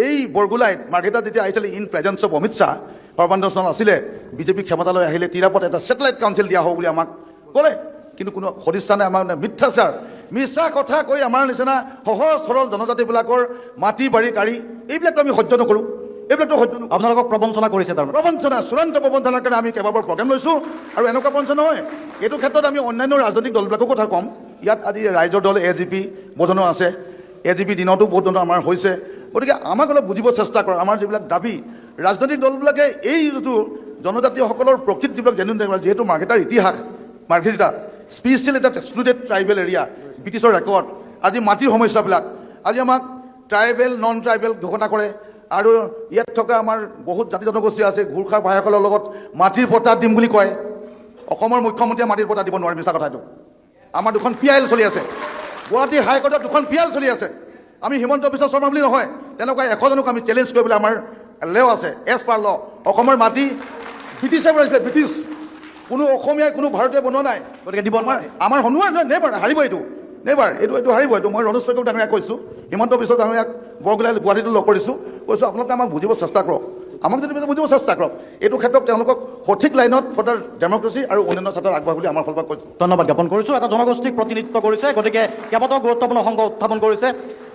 এই বৰগোলাইত মাৰ্ঘেৰিটাত যেতিয়া আহিছিলে in presence of Amit Shah, Sarbananda Sonowal আছিলে, বিজেপি ক্ষমতালৈ আহিলে তিৰাপত এটা ছেটেলাইট কাউন্সিল দিয়া হ'ব বুলি আমাক ক'লে, কিন্তু কোনো সদিচ্ছা নাই। আমাৰ মিথ্যাচাৰ, মিছা কথা কৈ আমাৰ নিচিনা সহজ সৰল জনজাতিবিলাকৰ মাটি বাৰী কাঢ়ি এইবিলাকতো আমি সহ্য নকৰোঁ। এইবিলাকতো সহ্য নকৰোঁ। আপোনালোকক প্ৰবঞ্চনা কৰিছে তাৰমানে? প্ৰবঞ্চনা, চূড়ান্ত প্ৰবঞ্চনাৰ কাৰণে আমি কেইবাবাৰ প্ৰগ্ৰেম লৈছোঁ। আৰু এনেকুৱা প্ৰবঞ্চনা নহয়, এইটো ক্ষেত্ৰত আমি অন্যান্য ৰাজনৈতিক দলবিলাকৰ কথা ক'ম। ইয়াত আজি ৰাইজৰ দল AGP বহুজনো আছে, AGP দিনতো বহুত ধৰণৰ আমাৰ হৈছে। গতিকে আমাক অলপ বুজিব চেষ্টা কৰক। আমাৰ যিবিলাক দাবী, ৰাজনৈতিক দলবিলাকে এই যিটো জনজাতীয়সকলৰ প্ৰকৃত যিবিলাক জেনুইন, যিহেতু মাৰ্ঘেৰিটাৰ ইতিহাস, মাৰ্ঘেৰিটা স্পেচিয়েল এটা এক্সক্লুডেড ট্ৰাইবেল এৰিয়া, ব্ৰিটিছৰ ৰেকৰ্ড, আজি মাটিৰ সমস্যাবিলাক, আজি আমাক ট্ৰাইবেল নন ট্ৰাইবেল ঘোষণা কৰে। আৰু ইয়াত থকা আমাৰ বহুত জাতি জনগোষ্ঠী আছে, গোৰ্খা ভাইসকলৰ লগত মাটিৰ পট্টা দিম বুলি কয়। অসমৰ মুখ্যমন্ত্ৰীয়ে মাটিৰ পট্টা দিব নোৱাৰে, মিছা কথাটো। আমাৰ দুখন PIL চলি আছে, গুৱাহাটী হাইকোৰ্টত দুখন PIL চলি আছে। আমি হিমন্ত বিশ্ব শৰ্মা বুলি নহয়, তেনেকুৱা 100জনক আমি চেলেঞ্জ কৰিবলৈ আমাৰ লেও আছে, এজ পাৰ ল। অসমৰ মাটি ব্ৰিটিছে বনাইছে, ব্ৰিটিছ, কোনো অসমীয়াই কোনো ভাৰতীয় বনোৱা নাই। গতিকে দিব নোৱাৰে। আমাৰ হনুৱাৰ নহয়, নেবাৰ হাৰিব, এইটো নেবাৰ, এইটো হাৰিব। এইটো মই ৰনোজ পেগুৰ ডাঙৰীয়াক কৈছোঁ, হিমন্ত বিশ্ব ডাঙৰীয়াক বৰগোলাই গুৱাহাটীতো লগ কৰিছোঁ, কৈছোঁ আপোনালোকে আমাক বুজিব চেষ্টা কৰক, আমাক যদি বুজিব চেষ্টা কৰক। এইটো ক্ষেত্ৰত তেওঁলোকক সঠিক লাইনত ফৰ ডেমক্ৰেচি আৰু অন্যান্য ক্ষেত্ৰত আগবঢ়া বুলি আমাৰ ফালৰ পৰা কৈছোঁ। ধন্যবাদ জ্ঞাপন কৰিছোঁ। এটা জনগোষ্ঠীক প্ৰতিনিধিত্ব কৰিছে, গতিকে কেইবাটাও গুৰুত্বপূৰ্ণ সংঘ উত্থাপন কৰিছে।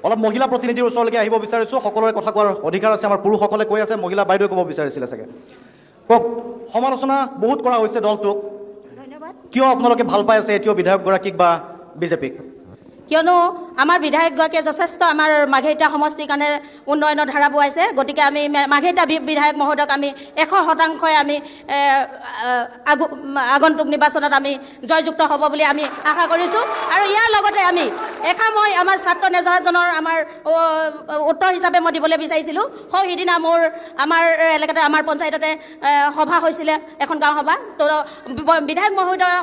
অলপ মহিলা প্ৰতিনিধিৰ ওচৰলৈকে আহিব বিচাৰিছোঁ। সকলোৰে কথা কোৱাৰ অধিকাৰ আছে, আমাৰ পুৰুষসকলে কৈ আছে, মহিলা বাইদেৱে ক'ব বিচাৰিছিলে চাগে। কওক, সমালোচনা বহুত কৰা হৈছে দলটোক, কিয় আপোনালোকে ভাল পাই আছে এতিয়াও বিধায়কগৰাকীক বা বিজেপিক? কিয়নো আমাৰ বিধায়কগৰাকীয়ে যথেষ্ট আমাৰ মাৰ্ঘেৰিটা সমষ্টিৰ কাৰণে উন্নয়নৰ ধাৰা বোৱাইছে। গতিকে আমি মাৰ্ঘেৰিটা বিধায়ক মহোদয়ক আমি 100% আমি আগন্তুক নিৰ্বাচনত আমি জয়যুক্ত হ'ব বুলি আমি আশা কৰিছোঁ। আৰু ইয়াৰ লগতে আমি মই আমাৰ ছাত্ৰ নেতাজনৰ আমাৰ উত্তৰ হিচাপে মই দিবলৈ বিচাৰিছিলোঁ। সিদিনা আমাৰ এলেকাতে আমাৰ পঞ্চায়ততে সভা হৈছিলে, এখন গাঁও সভা। তো বিধায়ক মহোদয়ৰ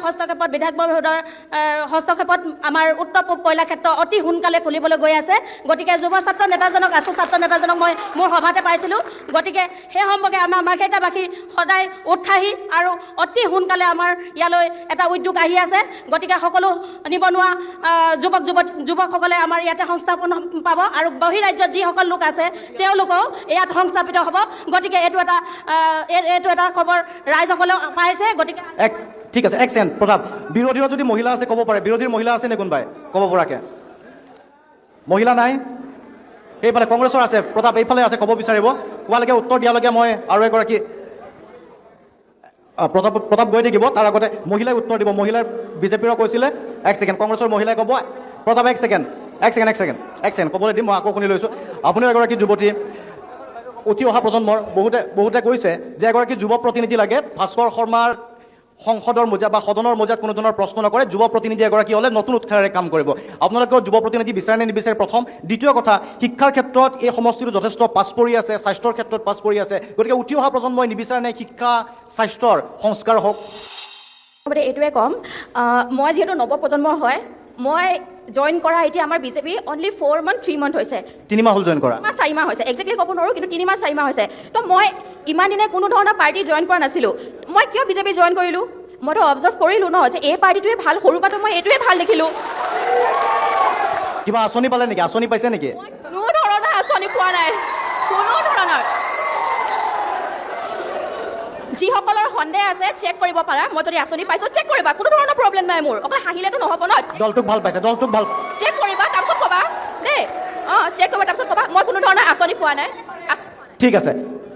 হস্তক্ষেপত আমাৰ উত্তৰ পূব কয়লা ক্ষেত্ৰ অতি সোনকালে খুলিবলৈ গৈ আছে। গতিকে যুৱ ছাত্ৰ নেতাজনক, আছু ছাত্ৰ নেতাজনক মই মোৰ সভাতে পাইছিলোঁ। গতিকে সেই সম্পৰ্কে আমাৰ মাৰ্ঘেৰিটাবাসী সদায় উৎসাহী আৰু অতি সোনকালে আমাৰ ইয়ালৈ এটা উদ্যোগ আহি আছে। গতিকে সকলো নিবনুৱা যুৱকসকলে আমাৰ ইয়াতে সংস্থাপন পাব, আৰু বহিৰাজ্যত যিসকল লোক আছে তেওঁলোকেও ইয়াত সংস্থাপিত হ'ব। গতিকে এইটো এটা খবৰ ৰাইজসকলেও পাইছে। গতিকে ঠিক আছে, এক্সেণ্ট প্ৰতাপ, বিৰোধীৰ যদি মহিলা আছে ক'ব পাৰে। বিৰোধীৰ মহিলা আছে নে কোনোবাই ক'ব পৰাকে? মহিলা নাই। এইফালে কংগ্ৰেছৰ আছে, প্ৰতাপ এইফালে আছে, ক'ব বিচাৰিব। কোৱালৈকে উত্তৰ দিয়ালৈকে মই আৰু এগৰাকী প্ৰতাপ গৈ থাকিব, তাৰ আগতে মহিলাই উত্তৰ দিব। মহিলাৰ বিজেপিৰো কৈছিলে, 1 ছেকেণ্ড, কংগ্ৰেছৰ মহিলাই ক'ব। প্ৰতাপ 1 ছেকেণ্ড ক'বলৈ দিম, মই আকৌ শুনি লৈছোঁ। আপুনিও এগৰাকী যুৱতী, উঠি অহা প্ৰজন্মৰ বহুতে কৈছে যে এগৰাকী যুৱ প্ৰতিনিধি লাগে। ভাস্কৰ শৰ্মাৰ সংসদৰ মজিয়াত বা সদনৰ মজিয়াত কোনো ধৰণৰ প্ৰশ্ন নকৰে। যুৱ প্ৰতিনিধি এগৰাকী হ'লে নতুন উৎসাহেৰে কাম কৰিব। আপোনালোকেও যুৱ প্ৰতিনিধি বিচাৰে নে নিবিচাৰে? প্ৰথম। দ্বিতীয় কথা, শিক্ষাৰ ক্ষেত্ৰত এই সমষ্টিটো যথেষ্ট পাছ পৰি আছে, স্বাস্থ্যৰ ক্ষেত্ৰত পাছ পৰি আছে। গতিকে উঠি অহা প্ৰজন্মই নিবিচাৰে নে শিক্ষা স্বাস্থ্যৰ সংস্কাৰ হওক? এইটোৱে ক'ম, মই যিহেতু নৱপ্ৰজন্মৰ হয়, মই জইন কৰা এতিয়া আমাৰ বিজেপি অনলি 3 মান্থ হৈছে। 3 মাহ হ'ল জইন কৰা? 4 মাহ হৈছে, একজেক্টলি ক'ব নোৱাৰোঁ, কিন্তু 3 মাহ 4 মাহ হৈছে। তো মই ইমান দিনে কোনো ধৰণৰ পাৰ্টি জইন কৰা নাছিলোঁ। মই কিয় বিজেপি জইন কৰিলোঁ? মইতো অবজাৰ্ভ কৰিলোঁ ন যে এই পাৰ্টিটোৱে ভাল, সৰুৰ পৰা মই এইটোৱে ভাল দেখিলোঁ। কিবা আঁচনি পালে নেকি? আঁচনি পাইছে নেকি? কোনো ধৰণৰ আঁচনি পোৱা নাই, কোনো ধৰণৰ। যিসকলৰ সন্দেহ আছে চেক কৰিব পাৰা, মই যদি আঁচনি পাইছোঁ চেক কৰিবা, কোনো ধৰণৰ প্ৰব্লেম নাই মোৰ। অকল হাঁহিলেতো নহ'ব ন। দলটোক ভাল পাইছে, দলটোক ভাল চেক কৰিবা, তাৰপিছত ক'বা দেই। চেক কৰিবা, তাৰপিছত ক'বা মই কোনো ধৰণৰ আঁচনি পোৱা নাই। ঠিক আছে,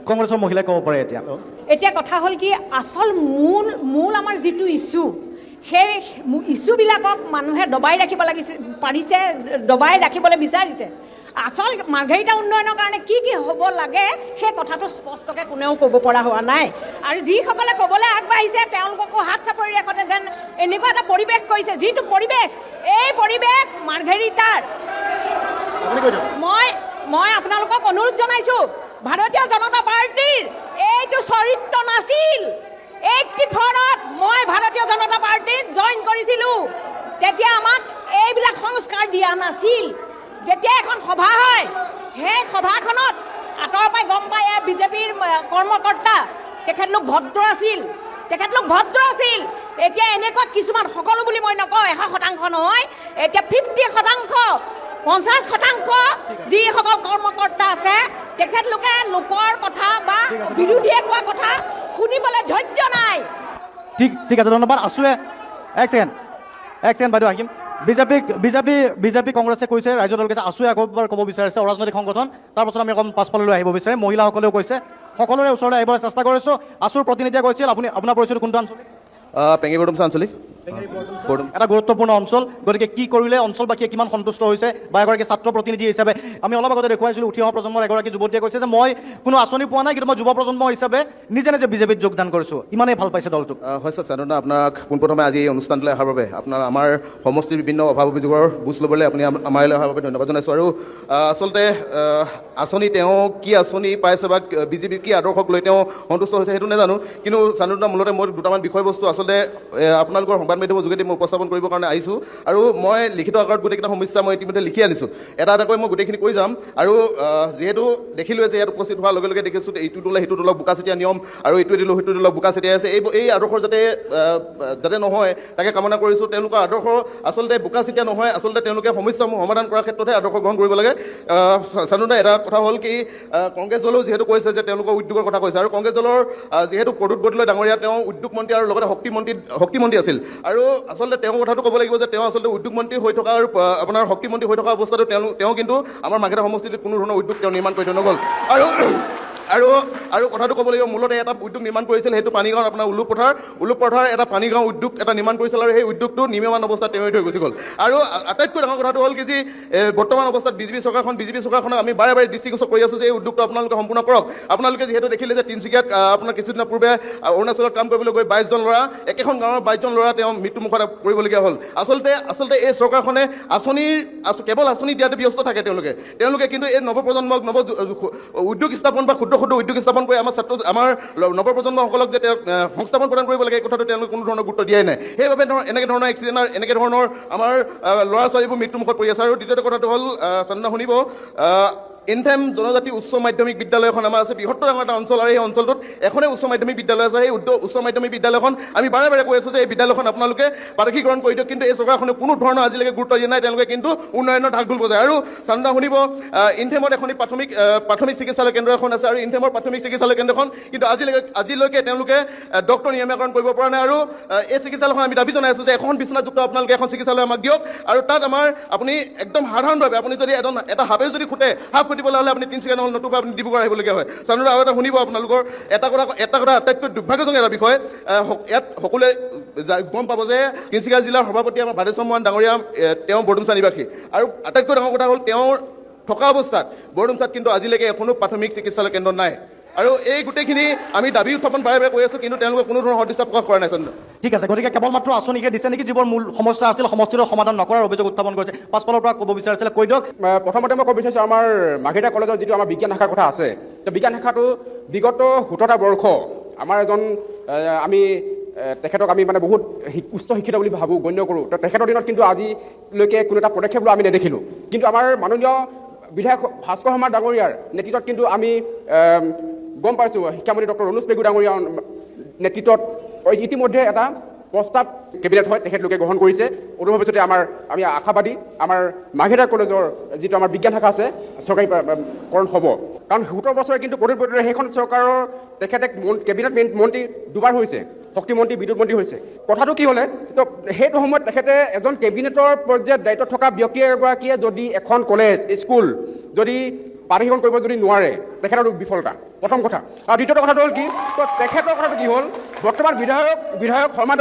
কংগ্ৰেছৰ মহিলাই ক'ব পাৰে এতিয়া। এতিয়া কথা হ'ল কি, আচল মূল আমাৰ যিটো ইছ্যু, সেই ইছ্যুবিলাকক মানুহে দবাই ৰাখিব পাৰিছে, দবাই ৰাখিবলৈ বিচাৰিছে। আচল মাৰ্ঘেৰিটা উন্নয়নৰ কাৰণে কি হ'ব লাগে সেই কথাটো স্পষ্টকৈ কোনেও ক'ব পৰা হোৱা নাই আৰু যিসকলে ক'বলৈ আগবাঢ়িছে তেওঁলোককো হাত চাপৰি ৰাখোঁতে যেন এনেকুৱা এটা পৰিৱেশ কৰিছে যিটো পৰিৱেশ এই পৰিৱেশ মাৰ্ঘেৰিটাৰ মই আপোনালোকক অনুৰোধ জনাইছোঁ ভাৰতীয় জনতা পাৰ্টীৰ এইটো চৰিত্ৰ নাছিল 84ত মই ভাৰতীয় জনতা পাৰ্টীত জইন কৰিছিলোঁ তেতিয়া আমাক এইবিলাক সংস্কাৰ দিয়া নাছিল যেতিয়া এখন সভা হয় সেই সভাখনত আঁতৰৰ পৰাই গম পায় বিজেপিৰ কৰ্মকৰ্তা তেখেতলোক ভদ্ৰ আছিল এতিয়া এনেকুৱা কিছুমান সকলো বুলি মই নকওঁ 100% নহয় এতিয়া 50%, 50% যিসকল কৰ্মকৰ্তা আছে তেখেতলোকে লোকৰ কথা বা বিৰোধীয়ে কোৱা কথা শুনিবলৈ ধৈৰ্য নাই। ঠিক আছে, ধন্যবাদ। আছোৱে এক ছেকেণ্ড বাইদেউ আহিম। বিজেপি কংগ্ৰেছে কৈছে, ৰাজ্য দল কৈছে, আছোৱে আগৰবাৰ ক'ব বিচাৰিছে অৰাজনৈতিক সংগঠন, তাৰপাছত আমি অকণ পাছফাললৈ আহিব বিচাৰিম। মহিলাসকলেও কৈছে, সকলোৰে ওচৰলৈ আহিবলৈ চেষ্টা কৰিছোঁ। আছোৰ প্ৰতিনিধিয়ে কৈছিল, আপোনাৰ পৰিচয়টো কোনটো আঞ্চলিক? পেঙি বৰডুমচা আঞ্চলিক এটা গুৰুত্বপূৰ্ণ অঞ্চল, গতিকে কি কৰিলে অঞ্চলবাসীয়ে কিমান সন্তুষ্ট হৈছে বা এগৰাকী ছাত্ৰ প্ৰতিনিধি হিচাপে আমি অলপ আগতে দেখুৱাইছিলোঁ উঠি অহা প্ৰজন্মৰ এগৰাকী যুৱতীয়ে কৈছে যে মই কোনো আঁচনি পোৱা নাই, কিন্তু মই যুৱ প্ৰজন্ম হিচাপে নিজে বিজেপিত যোগদান কৰিছোঁ। ইমানেই ভাল পাইছে দলটোক। হয় চাওক চান্দনা, আপোনাক পোনপ্ৰথমে আজি এই অনুষ্ঠানটোলৈ অহাৰ বাবে আমাৰ সমষ্টিৰ বিভিন্ন অভাৱ অভিযোগৰ বুজ ল'বলৈ আপুনি আমালৈ অহাৰ বাবে ধন্যবাদ জনাইছোঁ। আৰু আচলতে আঁচনি তেওঁ কি আঁচনি পাইছে বা বিজেপিৰ কি আদৰ্শক লৈ তেওঁ সন্তুষ্ট হৈছে সেইটো নাজানো, কিন্তু চান্দনা মূলতে মই দুটামান বিষয়বস্তু আচলতে আপোনালোকৰ সংবাদ মাধ্যমৰ যোগেদি মই উপস্থাপন কৰিবৰ কাৰণে আহিছোঁ। আৰু মই লিখিত আকাৰত গোটেইকেইটা সমস্যা মই ইতিমধ্যে লিখি আনিছোঁ, এটা এটাকৈ মই গোটেইখিনি কৈ যাম। আৰু যিহেতু দেখিলোৱে যে ইয়াত উপস্থিত হোৱাৰ লগে লগে দেখিছোঁ এইটো তোলা সেইটো তোলক বোকা চেতিয়া নিয়ম আৰু এইটোৱে দিলোঁ সেইটো তোলক বোকা চেতিয়াই আছে, এই আদৰ্শৰ যাতে নহয় তাকে কামনা কৰিছোঁ। তেওঁলোকৰ আদৰ্শ আচলতে বোকা চেতিয়া নহয়, আচলতে তেওঁলোকে সমস্যাসমূহ সমাধান কৰাৰ ক্ষেত্ৰতহে আদৰ্শ গ্ৰহণ কৰিব লাগে। চান্দনা, এটা কথা হ'ল কি, কংগ্ৰেছ দলেও যিহেতু কৈছে যে তেওঁলোকৰ উদ্যোগৰ কথা কৈছে, আৰু কংগ্ৰেছ দলৰ যিহেতু প্ৰদ্যুৎ বৰদলৈ ডাঙৰীয়া তেওঁ উদ্যোগ মন্ত্ৰী আৰু লগতে শক্তিমন্ত্ৰী আছিল, আৰু আচলতে তেওঁ কথাটো ক'ব লাগিব যে তেওঁ আচলতে উদ্যোগ মন্ত্ৰী হৈ থকা আৰু আপোনাৰ শক্তিমন্ত্ৰী হৈ থকা অৱস্থাতো তেওঁ কিন্তু আমাৰ মাৰ্ঘেৰিটা সমষ্টিটোত কোনো ধৰণৰ উদ্যোগ তেওঁ নিৰ্মাণ কৰি থৈ নগ'ল। আৰু কথাটো ক'ব লাগিব, মূলতে এটা উদ্যোগ নিৰ্মাণ কৰিছিল, সেইটো পানীগাঁৱৰ আপোনাৰ উলুপ পথাৰ এটা পানীগাঁও উদ্যোগ এটা নিৰ্মাণ কৰিছিল, আৰু সেই উদ্যোগটো নিৰ্মাণ অৱস্থাত তেওঁ থৈ গুচি গ'ল। আৰু আটাইতকৈ ডাঙৰ কথাটো হ'ল কি, যি বৰ্তমান অৱস্থাত বিজেপি চৰকাৰখনক আমি বাৰে বাৰে দৃষ্টিগোচৰ কৰি আছোঁ যে এই উদ্যোগটো আপোনালোকে সম্পূৰ্ণ কৰক। আপোনালোকে যিহেতু দেখিলে যে তিনিচুকীয়াত আপোনাৰ কিছুদিনৰ পূৰ্বে অৰুণাচলত কাম কৰিবলৈ গৈ 22 জন ল'ৰা, একেখন গাঁৱৰ 22 জন ল'ৰা তেওঁ মৃত্যুমুখত পৰিবলগীয়া হ'ল। আচলতে এই চৰকাৰখনে কেৱল আঁচনি দিয়াতে ব্যস্ত থাকে তেওঁলোকে কিন্তু এই নৱপ্ৰজন্মক উদ্যোগ স্থাপন বা ক্ষুদ্ৰ উদ্যোগ স্থাপন কৰি আমাৰ নৱপ্ৰজন্মসকলক যে সংস্থাপন প্ৰদান কৰিব লাগে এই কথাটো তেওঁলোকে কোনো ধৰণৰ গুৰুত্ব দিয়াই নাই। সেইবাবে এনেকৈ ধৰণৰ এক্সিডেণ্ট এনেকৈ ধৰণৰ আমাৰ ল'ৰা ছোৱালীবোৰ মৃত্যুমুখত পৰি আছে। আৰু দ্বিতীয়টো কথাটো হ'ল, চান্দনা শুনিব, ইনথাইম জনজাতি উচ্চ মাধ্যমিক বিদ্যালয় এখন আমাৰ আছে, বৃহত্তৰ ডাঙৰ এটা অঞ্চল, আৰু সেই অঞ্চলটোত এখনেই উচ্চ মাধ্যমিক বিদ্যালয় আছে। সেই উচ্চ মাধ্যমিক বিদ্যালয়খন আমি বাৰে বাৰে কৈ আছোঁ যে এই বিদ্যালয়খন আপোনালোকে প্ৰাদেশিকৰণ কৰি দিয়ক, কিন্তু এই চৰকাৰখনে কোনো ধৰণৰ আজিলৈকে গুৰুত্ব দিয়া নাই। তেওঁলোকে কিন্তু উন্নয়নৰ ঢাক ঢোল বজায়। আৰু চান্দনা শুনিব, ইনথেমত এখন প্ৰাথমিক চিকিৎসালয় কেন্দ্ৰ এখন আছে, আৰু ইনথেমৰ প্ৰাথমিক চিকিৎসালয় কেন্দ্ৰখন কিন্তু আজিলৈকে তেওঁলোকে ডক্টৰ নিয়মীয়াকৰণ কৰিব পৰা নাই। আৰু এই চিকিৎসালয়খন আমি দাবী জনাই আছোঁ যে এখন বিচনাযুক্ত আপোনালোকে এখন চিকিৎসালয় আমাক দিয়ক, আৰু তাত আপুনি একদম সাধাৰণভাৱে আপুনি যদি এটা সাপে যদি ফুটে, সাপ ফুটিবলৈ হ'লে আপুনি তিনিচুকীয়া নহ'ল নতুবা আপুনি ডিব্ৰুগড় আহিবলগীয়া হয়। চান্দনা, আৰু এটা শুনিব আপোনালোকৰ এটা কথা আটাইতকৈ দুৰ্ভাগ্যজনক এটা বিষয়, ইয়াত সকলোৱে গম পাব যে তিনিচুকীয়া জিলাৰ সভাপতি আমাৰ ভাদেশ্বৰ মৰাণ ডাঙৰীয়া তেওঁ বৰডুমচা নিবাসী, আৰু আটাইতকৈ ডাঙৰ কথা হ'ল তেওঁৰ থকা অৱস্থাত বৰডুমচাত কিন্তু আজিলৈকে এখনো প্ৰাথমিক চিকিৎসালয় কেন্দ্ৰ নাই। আৰু এই গোটেইখিনি আমি দাবী উত্থাপন বাৰে বাৰে কৈ আছোঁ, কিন্তু তেওঁলোকে কোনো ধৰণৰ সদিচ্ছা প্ৰকাশ কৰা নাই। চান্দনা, ঠিক আছে, গতিকে কেৱল মাত্ৰ আঁচনিকে দিছে নেকি যিবোৰ মূল সমস্যা আছিল সমষ্টিৰ সমাধান নকৰাৰ অভিযোগ উত্থাপন কৰিছে? পাছফালৰ পৰা ক'ব বিচাৰিছিলে, কৈ দিয়ক। প্ৰথমতে মই ক'ব বিচাৰিছোঁ, আমাৰ মাৰ্ঘেৰিটা কলেজৰ যিটো আমাৰ বিজ্ঞান শাখাৰ কথা আছে, বিজ্ঞান শাখাটো বিগত 17টা বৰ্ষ আমাৰ আমি তেখেতক আমি মানে বহুত উচ্চ শিক্ষিত বুলি ভাবোঁ, গণ্য কৰোঁ। তেখেতৰ দিনত কিন্তু আজিলৈকে কোনো এটা পদক্ষেপ লোৱা আমি নেদেখিলোঁ। কিন্তু আমাৰ মাননীয় বিধায়ক ভাস্কৰ শৰ্মা ডাঙৰীয়াৰ নেতৃত্বত কিন্তু আমি গম পাইছোঁ, শিক্ষামন্ত্ৰী ডক্টৰ ৰণোজ পেগু ডাঙৰীয়াৰ নেতৃত্বত ইতিমধ্যে এটা প্ৰস্তাৱ কেবিনেট হয় তেখেতলোকে গ্ৰহণ কৰিছে। অদূৰ ভৱিষ্যতে আমি আশাবাদী আমাৰ মাৰ্ঘেৰিটা কলেজৰ যিটো আমাৰ বিজ্ঞান শাখা আছে চৰকাৰীকৰণ হ'ব। কাৰণ 17 বছৰে কিন্তু প্ৰদ্যুৎ বৰদলৈ সেইখন চৰকাৰৰ তেখেতে কেবিনেট মন্ত্ৰী দুবাৰ হৈছে, শক্তিমন্ত্ৰী বিদ্যুৎ মন্ত্ৰী হৈছে। কথাটো কি হ'লে, তো সেইটো সময়ত তেখেতে এজন কেবিনেটৰ পৰ্যায়ত দায়িত্বত থকা ব্যক্তি এগৰাকীয়ে যদি এখন কলেজ স্কুল যদি প্ৰাদেশিকৰণ কৰিব যদি নোৱাৰে, তেখেতৰ বিফলতা প্ৰথম কথা। আৰু দ্বিতীয়টো কথাটো হ'ল কি, তো তেখেতৰ কথাটো কি হ'ল, বৰ্তমান বিধায়ক শৰ্মা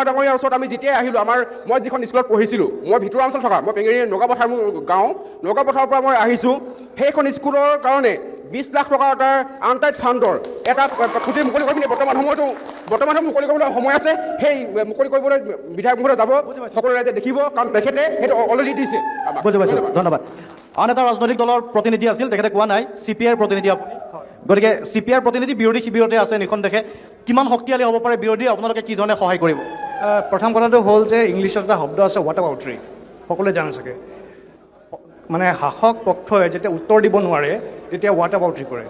ডাঙৰীয়াৰ ওচৰত আমি যেতিয়াই আহিলোঁ, মই যিখন স্কুলত পঢ়িছিলোঁ, মই ভিতৰুৱা অঞ্চল থকা, মই পেঙেৰী নগাপথাৰ মোৰ গাঁও, নগাপথাৰৰ পৰা মই আহিছোঁ, সেইখন স্কুলৰ কাৰণে 20 লাখ টকা এটা আনটাইড ফাণ্ডৰ এটা পুঁজি মুকলি কৰি পিনে বৰ্তমান সময়ত মুকলি কৰিবলৈ সময় আছে। সেই মুকলি কৰিবলৈ বিধায়ক মহোদয় যাব, সকলো ৰাইজে দেখিব, কাৰণ তেখেতে সেইটো অলৰেডি দিছে। বুজি পাইছোঁ, ধন্যবাদ। আন এটা ৰাজনৈতিক দলৰ প্ৰতিনিধি আছিল, তেখেতে কোৱা নাই CPIৰ প্ৰতিনিধি আপুনি, গতিকে CPIৰ প্ৰতিনিধি বিৰোধী শিবিৰতে আছে নিখন দেখে, কিমান শক্তিশালী হ'ব পাৰে বিৰোধী, আপোনালোকে কি ধৰণে সহায় কৰিব? প্ৰথম কথাটো হ'ল যে ইংলিছত এটা শব্দ আছে হোৱাট এবাউট্ৰি, সকলোৱে জানে চাগে। মানে শাসক পক্ষই যেতিয়া উত্তৰ দিব নোৱাৰে তেতিয়া হোৱাট এবাউট্ৰি কৰে।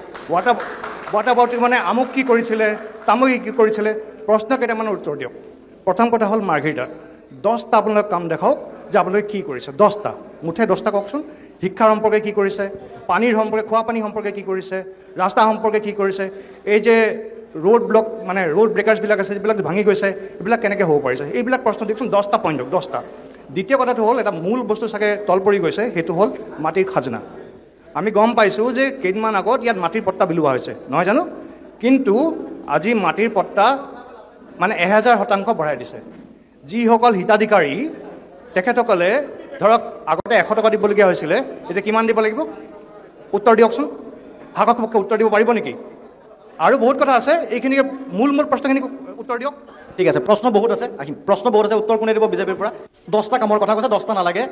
হোৱাট এবাউট্ৰি মানে আমুক কি কৰিছিলে, তামুক কি কৰিছিলে, প্ৰশ্ন কেইটামানৰ উত্তৰ দিয়ক। প্ৰথম কথা হ'ল মাৰ্ঘেৰিটাত 10টা আপোনালোকে কাম দেখাওক যে আপোনালোকে কি কৰিছে, 10টা, মুঠে 10টা কওকচোন। শিক্ষাৰ সম্পৰ্কে কি কৰিছে, পানীৰ সম্পৰ্কে, খোৱা পানী সম্পৰ্কে কি কৰিছে, ৰাস্তা সম্পৰ্কে কি কৰিছে, এই যে ৰোড ব্লক মানে ৰোড ব্ৰেকাৰ্ছবিলাক আছে যিবিলাক ভাঙি গৈছে, এইবিলাক কেনেকৈ হ'ব পাৰিছে, এইবিলাক প্ৰশ্ন দিয়কচোন। 10টা পইণ্ট দিয়ক, 10টা। দ্বিতীয় কথাটো হ'ল এটা মূল বস্তু চাগে তল পৰি গৈছে, সেইটো হ'ল মাটিৰ খাজনা। আমি গম পাইছোঁ যে কেইদিনমান আগত ইয়াত মাটিৰ পট্টা বিলোৱা হৈছে, নহয় জানো? কিন্তু আজি মাটিৰ পট্টা মানে 1000% বঢ়াই দিছে। যিসকল হিতাধিকাৰী তেখেতসকলে ধৰক আগতে 100 টকা দিবলগীয়া হৈছিলে, এতিয়া কিমান দিব লাগিব উত্তৰ দিয়কচোন। শাসক পক্ষে উত্তৰ দিব পাৰিব নেকি? আৰু বহুত কথা আছে, এইখিনি মূল প্ৰশ্নখিনি উত্তৰ দিয়ক। ঠিক আছে, প্ৰশ্ন বহুত আছে, আহিম। প্ৰশ্ন বহুত আছে, উত্তৰ কোনে দিব বিজেপিৰ পৰা? 10টা কামৰ কথা কৈছে, 10টা নালাগে,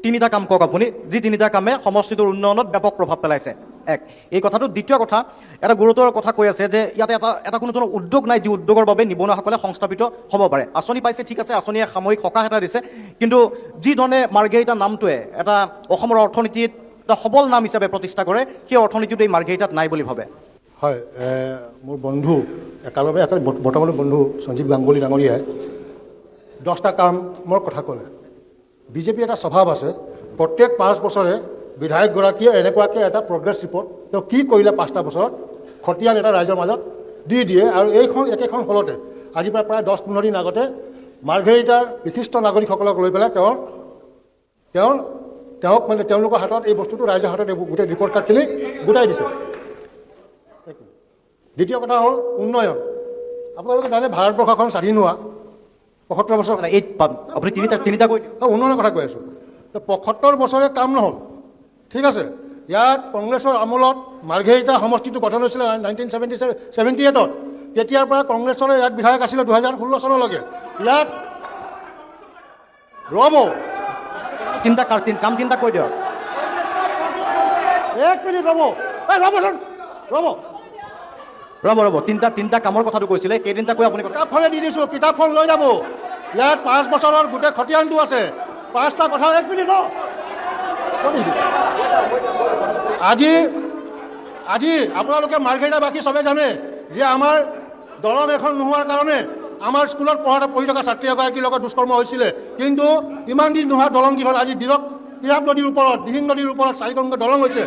3টা কাম কওক আপুনি, যি 3টা কামে সমষ্টিটোৰ উন্নয়নত ব্যাপক প্ৰভাৱ পেলাইছে। এই কথাটো। দ্বিতীয় কথা, এটা গুৰুতৰ কথা কৈ আছে যে ইয়াতে এটা কোনো ধৰণৰ উদ্যোগ নাই, যি উদ্যোগৰ বাবে নিবনুৱাসকলে সংস্থাপিত হ'ব পাৰে। আঁচনি পাইছে, ঠিক আছে, আঁচনিয়ে সাময়িক সকাহ এটা দিছে, কিন্তু যি ধৰণে মাৰ্ঘেৰিটা নামটোৱে এটা অসমৰ অৰ্থনীতিত এটা সবল নাম হিচাপে প্ৰতিষ্ঠা কৰে, সেই অৰ্থনীতিটো এই মাৰ্ঘেৰিটাত নাই বুলি ভাবে। হয়, মোৰ বন্ধু একেলগে বৰ্তমানৰ বন্ধু সঞ্জীৱ গাংগুলী ডাঙৰীয়াই 10টা কামৰ কথা ক'লে। বিজেপি এটা স্বভাৱ আছে, প্ৰত্যেক 5 বছৰে বিধায়কগৰাকীয়ে এনেকুৱাকৈ এটা প্ৰগ্ৰেছ ৰিপৰ্ট তেওঁ কি কৰিলে 5টা বছৰত খতিয়ান এটা ৰাইজৰ মাজত দি দিয়ে। আৰু এইখন একেখন ফলতে আজিৰ পৰা প্ৰায় 10-15 দিন আগতে মাৰ্ঘেৰিটাৰ বিশিষ্ট নাগৰিকসকলক লৈ পেলাই তেওঁক মানে তেওঁলোকৰ হাতত এই বস্তুটো ৰাইজৰ হাতত গোটেই ৰিপৰ্ট কাৰ্ডখিনি গোটাই দিছে। দ্বিতীয় কথা হ'ল উন্নয়ন। আপোনালোকে জানে ভাৰতবৰ্ষখন স্বাধীন হোৱা 75 বছৰ, আপুনি তিনিটা কৈ উন্নয়নৰ কথা কৈ আছোঁ। 75 বছৰে কাম নহ'ল, ঠিক আছে। ইয়াত কংগ্ৰেছৰ আমোলত মাৰ্ঘেৰিটা সমষ্টিটো গঠন হৈছিলে 1978-ত। তেতিয়াৰ পৰা কংগ্ৰেছৰে ইয়াত বিধায়ক আছিলে 2016 চনলৈকে। ইয়াত ৰ'ব, তিনিটা কৈ দিয়ক। 1 মিনিট ৰ'ব, ৰ'বচোন, ৰ'ব। তিনিটা কামৰ কথাটো কৈছিলে, কেইদিনটা কৈ আপুনি কিতাপখনে দি দিছোঁ, কিতাপখন লৈ যাব। ইয়াত 5 বছৰৰ গোটেই খতিয়ানটো আছে, 5টা কথা। 1 মিনিট ৰ। আজি আপোনালোকে মাৰ্ঘেৰিটাবাসী চবে জানে যে আমাৰ দলং এখন নোহোৱাৰ কাৰণে আমাৰ স্কুলত পঢ়ি থকা ছাত্ৰী এগৰাকীৰ লগত দুষ্কৰ্ম হৈছিলে। কিন্তু ইমান দিন নোহোৱা দলং কি হ'ল, আজি তিৰাপ নদীৰ ওপৰত, দিহিং নদীৰ ওপৰত 4খনকৈ দলং হৈছে।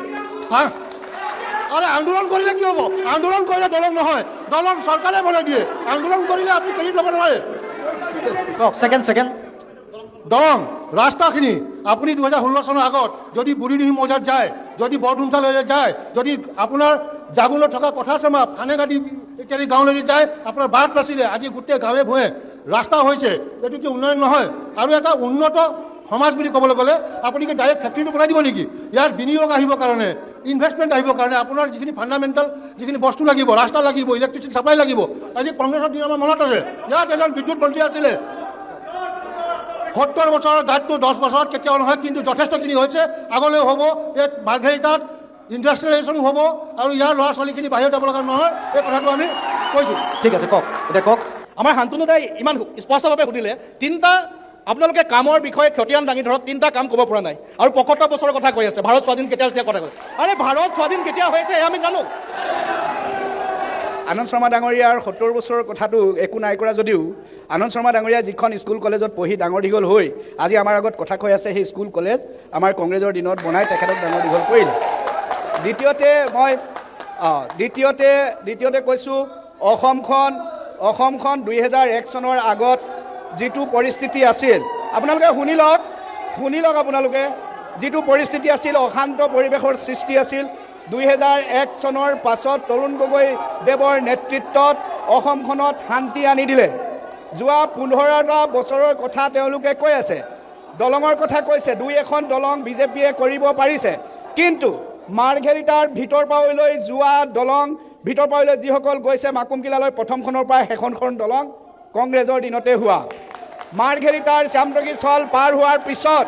আৰে আন্দোলন কৰিলে কি হ'ব? আন্দোলন কৰিলে দলং নহয়, দলং চৰকাৰে বনাই দিয়ে। আন্দোলন কৰিলে আপুনি ক্ৰেডিট ল'ব নোৱাৰে। ছেকেণ্ড দলং ৰাস্তাখিনি আপুনি 2016 চনৰ আগত যদি বুঢ়ীদিহিং মৌজাত যায়, যদি বৰডুমচালৈ যায়, যদি আপোনাৰ জাগুলত থকা কথাচেমা ফানেগাদি ইত্যাদি গাঁৱলৈ যায়, আপোনাৰ বাট নাছিলে। আজি গোটেই গাঁৱে ভূঞে ৰাস্তা হৈছে, এইটো কি উন্নয়ন নহয়? আৰু এটা উন্নত সমাজ বুলি ক'বলৈ গ'লে আপুনি কি ডাইৰেক্ট ফেক্টৰীটো বনাই দিব নেকি? ইয়াত বিনিয়োগ আহিবৰ কাৰণে, ইনভেষ্টমেণ্ট আহিবৰ কাৰণে আপোনাৰ যিখিনি ফাণ্ডামেণ্টেল যিখিনি বস্তু লাগিব, ৰাস্তা লাগিব, ইলেক্ট্ৰিচিটি চাপ্লাই লাগিব। আজি কংগ্ৰেছৰ দিন আমাৰ মনত আছে, ইয়াত এজন বিদ্যুৎ মন্ত্ৰী আছিলে। 70 বছৰৰ গাঁতটো 10 বছৰত কেতিয়াও নহয়, কিন্তু যথেষ্টখিনি হৈছে, আগলৈ হ'ব। এই মাৰ্ঘেৰিটাত ইণ্ডাষ্ট্ৰিয়েলাইজেশ্যনো হ'ব আৰু ইয়াৰ ল'ৰা ছোৱালীখিনি বাহিৰত যাব লগা নহয়, এই কথাটো আমি কৈছোঁ। ঠিক আছে, কওক, এতিয়া কওক। আমাৰ শান্তনু দাই ইমান স্পষ্টভাৱে সুধিলে, 3টা আপোনালোকে কামৰ বিষয়ে খতিয়ান দাঙি ধৰক, 3টা কাম ক'ব পৰা নাই। আৰু 75 বছৰৰ কথা কৈ আছে, ভাৰত স্বাধীন কেতিয়া হৈছে কথা কৈছে। আৰে ভাৰত স্বাধীন কেতিয়া হৈছে আমি জানো। আনন্দ শৰ্মা ডাঙৰীয়াৰ 70 বছৰৰ কথাটো একো নাই কৰা যদিও আনন্দ শৰ্মা ডাঙৰীয়া যিখন স্কুল কলেজত পঢ়ি ডাঙৰ দীঘল হৈ আজি আমাৰ আগত কথা কৈ আছে, সেই স্কুল কলেজ আমাৰ কংগ্ৰেছৰ দিনত বনাই তেখেতক ডাঙৰ দীঘল কৰিলে। দ্বিতীয়তে কৈছোঁ, অসমখন 2001 চনৰ আগত যিটো পৰিস্থিতি আছিল, আপোনালোকে শুনি লওক আপোনালোকে, যিটো পৰিস্থিতি আছিল, অশান্ত পৰিৱেশৰ সৃষ্টি আছিল। 2001 চনৰ পাছত তৰুণ গগৈ দেৱৰ নেতৃত্বত অসমখনত শান্তি আনি দিলে। যোৱা 15টা বছৰৰ কথা তেওঁলোকে কৈ আছে, দলঙৰ কথা কৈছে, 2-এখন দলং বিজেপিয়ে কৰিব পাৰিছে, কিন্তু মাৰ্ঘেৰিটাৰ ভিতৰপাৱলৈ যোৱা দলং, ভিতৰপাৱলৈ যিসকল গৈছে মাকুমকিলালৈ প্ৰথমখনৰ পৰা শেষৰখন দলং কংগ্ৰেছৰ দিনতে হোৱা। মাৰ্ঘেৰিটাৰ শ্যামটকী চল পাৰ হোৱাৰ পিছত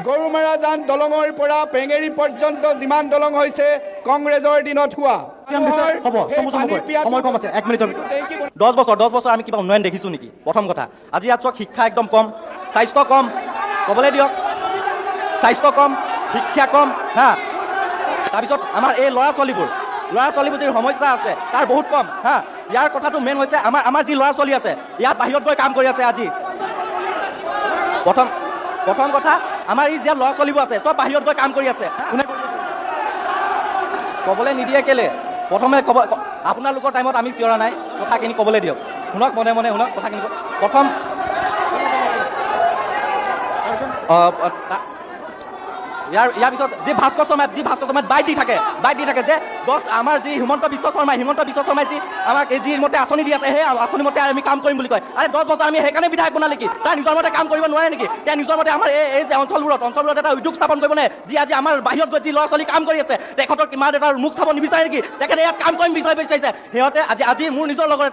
গৰুমাৰাজান দলঙৰ পৰা পেঙেৰি পৰ্যন্ত যিমান দলং হৈছে কংগ্ৰেছৰ দিনত হোৱা। 10 বছৰ আমি কিবা উন্নয়ন দেখিছোঁ নেকি? প্ৰথম কথা, আজি ইয়াত চাওক শিক্ষা একদম কম, স্বাস্থ্য কম, ক'বলৈ দিয়ক, স্বাস্থ্য কম, শিক্ষা কম, হা। তাৰপিছত আমাৰ এই ল'ৰা ছোৱালীবোৰ যি সমস্যা আছে তাৰ বহুত কম, হা। ইয়াৰ কথাটো মেইন হৈছে আমাৰ যি ল'ৰা ছোৱালী আছে ইয়াত বাহিৰত গৈ কাম কৰি আছে আজি। প্ৰথম কথা, আমাৰ এই যে ল'ৰা ছোৱালীবোৰ আছে চব বাহিৰত গৈ কাম কৰি আছে। কোনে ক'বলৈ নিদিয়ে কেলে? প্ৰথমে ক'ব, আপোনালোকৰ টাইমত আমি চিঞৰা নাই, কথাখিনি ক'বলৈ দিয়ক, শুনক মনে মনে শুনক কথাখিনি। প্ৰথম ইয়াৰ পিছত যি ভাস্কৰ শৰ্মাই বাইট দি থাকে যে আমাৰ যি হিমন্ত বিশ্ব শৰ্মাই যি আমাক যি মতে আঁচনি দি আছে সেই আঁচনি মতে আমি কাম কৰিম বুলি কয়। আৰে 10 বছৰ আমি সেইকাৰণে বিধায়ক বনালে নেকি? তাৰ নিজৰ মতে কাম কৰিব নোৱাৰে নেকি? তেওঁ নিজৰ মতে আমাৰ এই যে অঞ্চলবোৰত এটা উদ্যোগ স্থাপন কৰিব নে? যি আজি আমাৰ বাহিৰত গৈ যি ল'ৰা ছোৱালী কাম কৰি আছে তেখেতৰ কিমান এটা মুখ চাব নিবিচাৰে নেকি? তেখেতে ইয়াত কাম কৰিম বিচাৰিছে। সিহঁতে আজি মোৰ নিজৰ লগৰ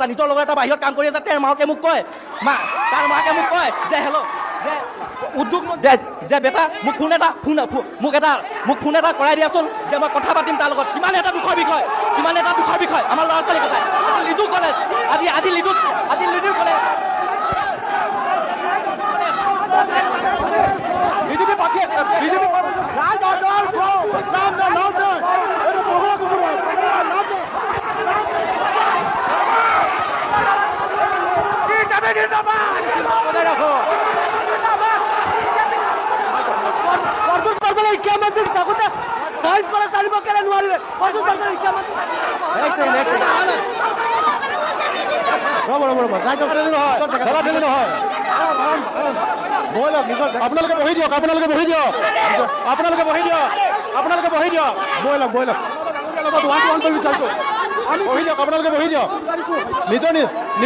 এটা বাহিৰত কাম কৰি আছে, তেওঁৰ মাকে মোক কয় যে হেল্ল' যে উদ্যোগ যে বেটা মোক ফোন এটা কৰাই দিয়াচোন, যে মই কথা পাতিম তাৰ লগত। কিমান এটা দুখৰ বিষয় আমাৰ ল'ৰা ছোৱালীৰ কথা। লিডু কলেজ আজি লিডু কলেজ আপোনালোকে বহি দিয়ক,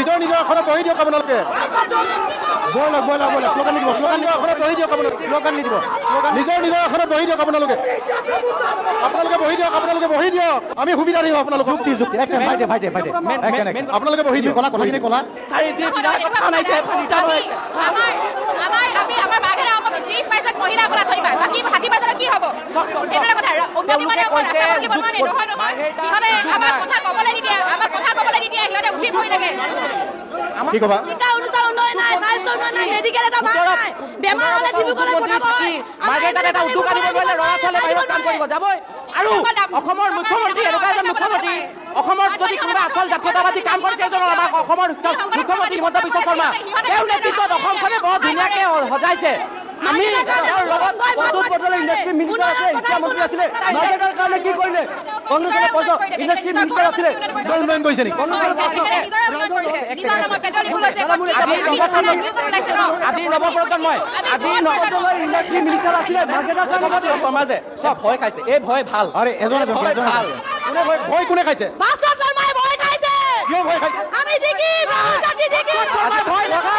নিজৰ এখনত বহি দিয়ক। আপোনালোকে নিজৰ এখনত বহি দিয়ক। আপোনালোকে বহি দিয়ক, আমি সুবিধা দিম আপোনালোকক। আপোনালোকে বহি দিয়ক। কথাখিনি ক'লা কি ক'বা? আৰু অসমৰ মুখ্যমন্ত্ৰী এনেকুৱা এজন মুখ্যমন্ত্ৰী, অসমত যদি কোনোবা আচল জাতীয়তাবাদী কাম কৰিছে এজন আমাৰ অসমৰ মুখ্যমন্ত্ৰী হিমন্ত বিশ্ব শৰ্মা। তেওঁৰ নেতৃত্বত অসমখনে বৰ ধুনীয়াকৈ সজাইছে। আমি তেওঁৰ লগত ইণ্ডাষ্ট্ৰী মিনিষ্টাৰ আছে, শিক্ষামন্ত্ৰী আছিলে, মাৰ্কেটৰ কাৰণে কি কৰিলে? কংগ্ৰেছৰ ইণ্ডাষ্ট্ৰী মিনিষ্টাৰ আছিলে, উন্নয়ন কৰিছে নেকি? আজি নৱপ্ৰজন্মই ইণ্ডাষ্ট্ৰী মিনিষ্টাৰ আছিলে, মাৰ্কেটৰ কাৰণে সমাজে চব ভয় খাইছে। এই ভয় ভাল। আৰে এজন ভাল। ভয় কোনে খাইছে? ভাস্কৰ শৰ্মাই ভয় খাইছে। কিয় ভয় খাইছে? আমি জিকিম, জাতি জিকিম। ভয় লগা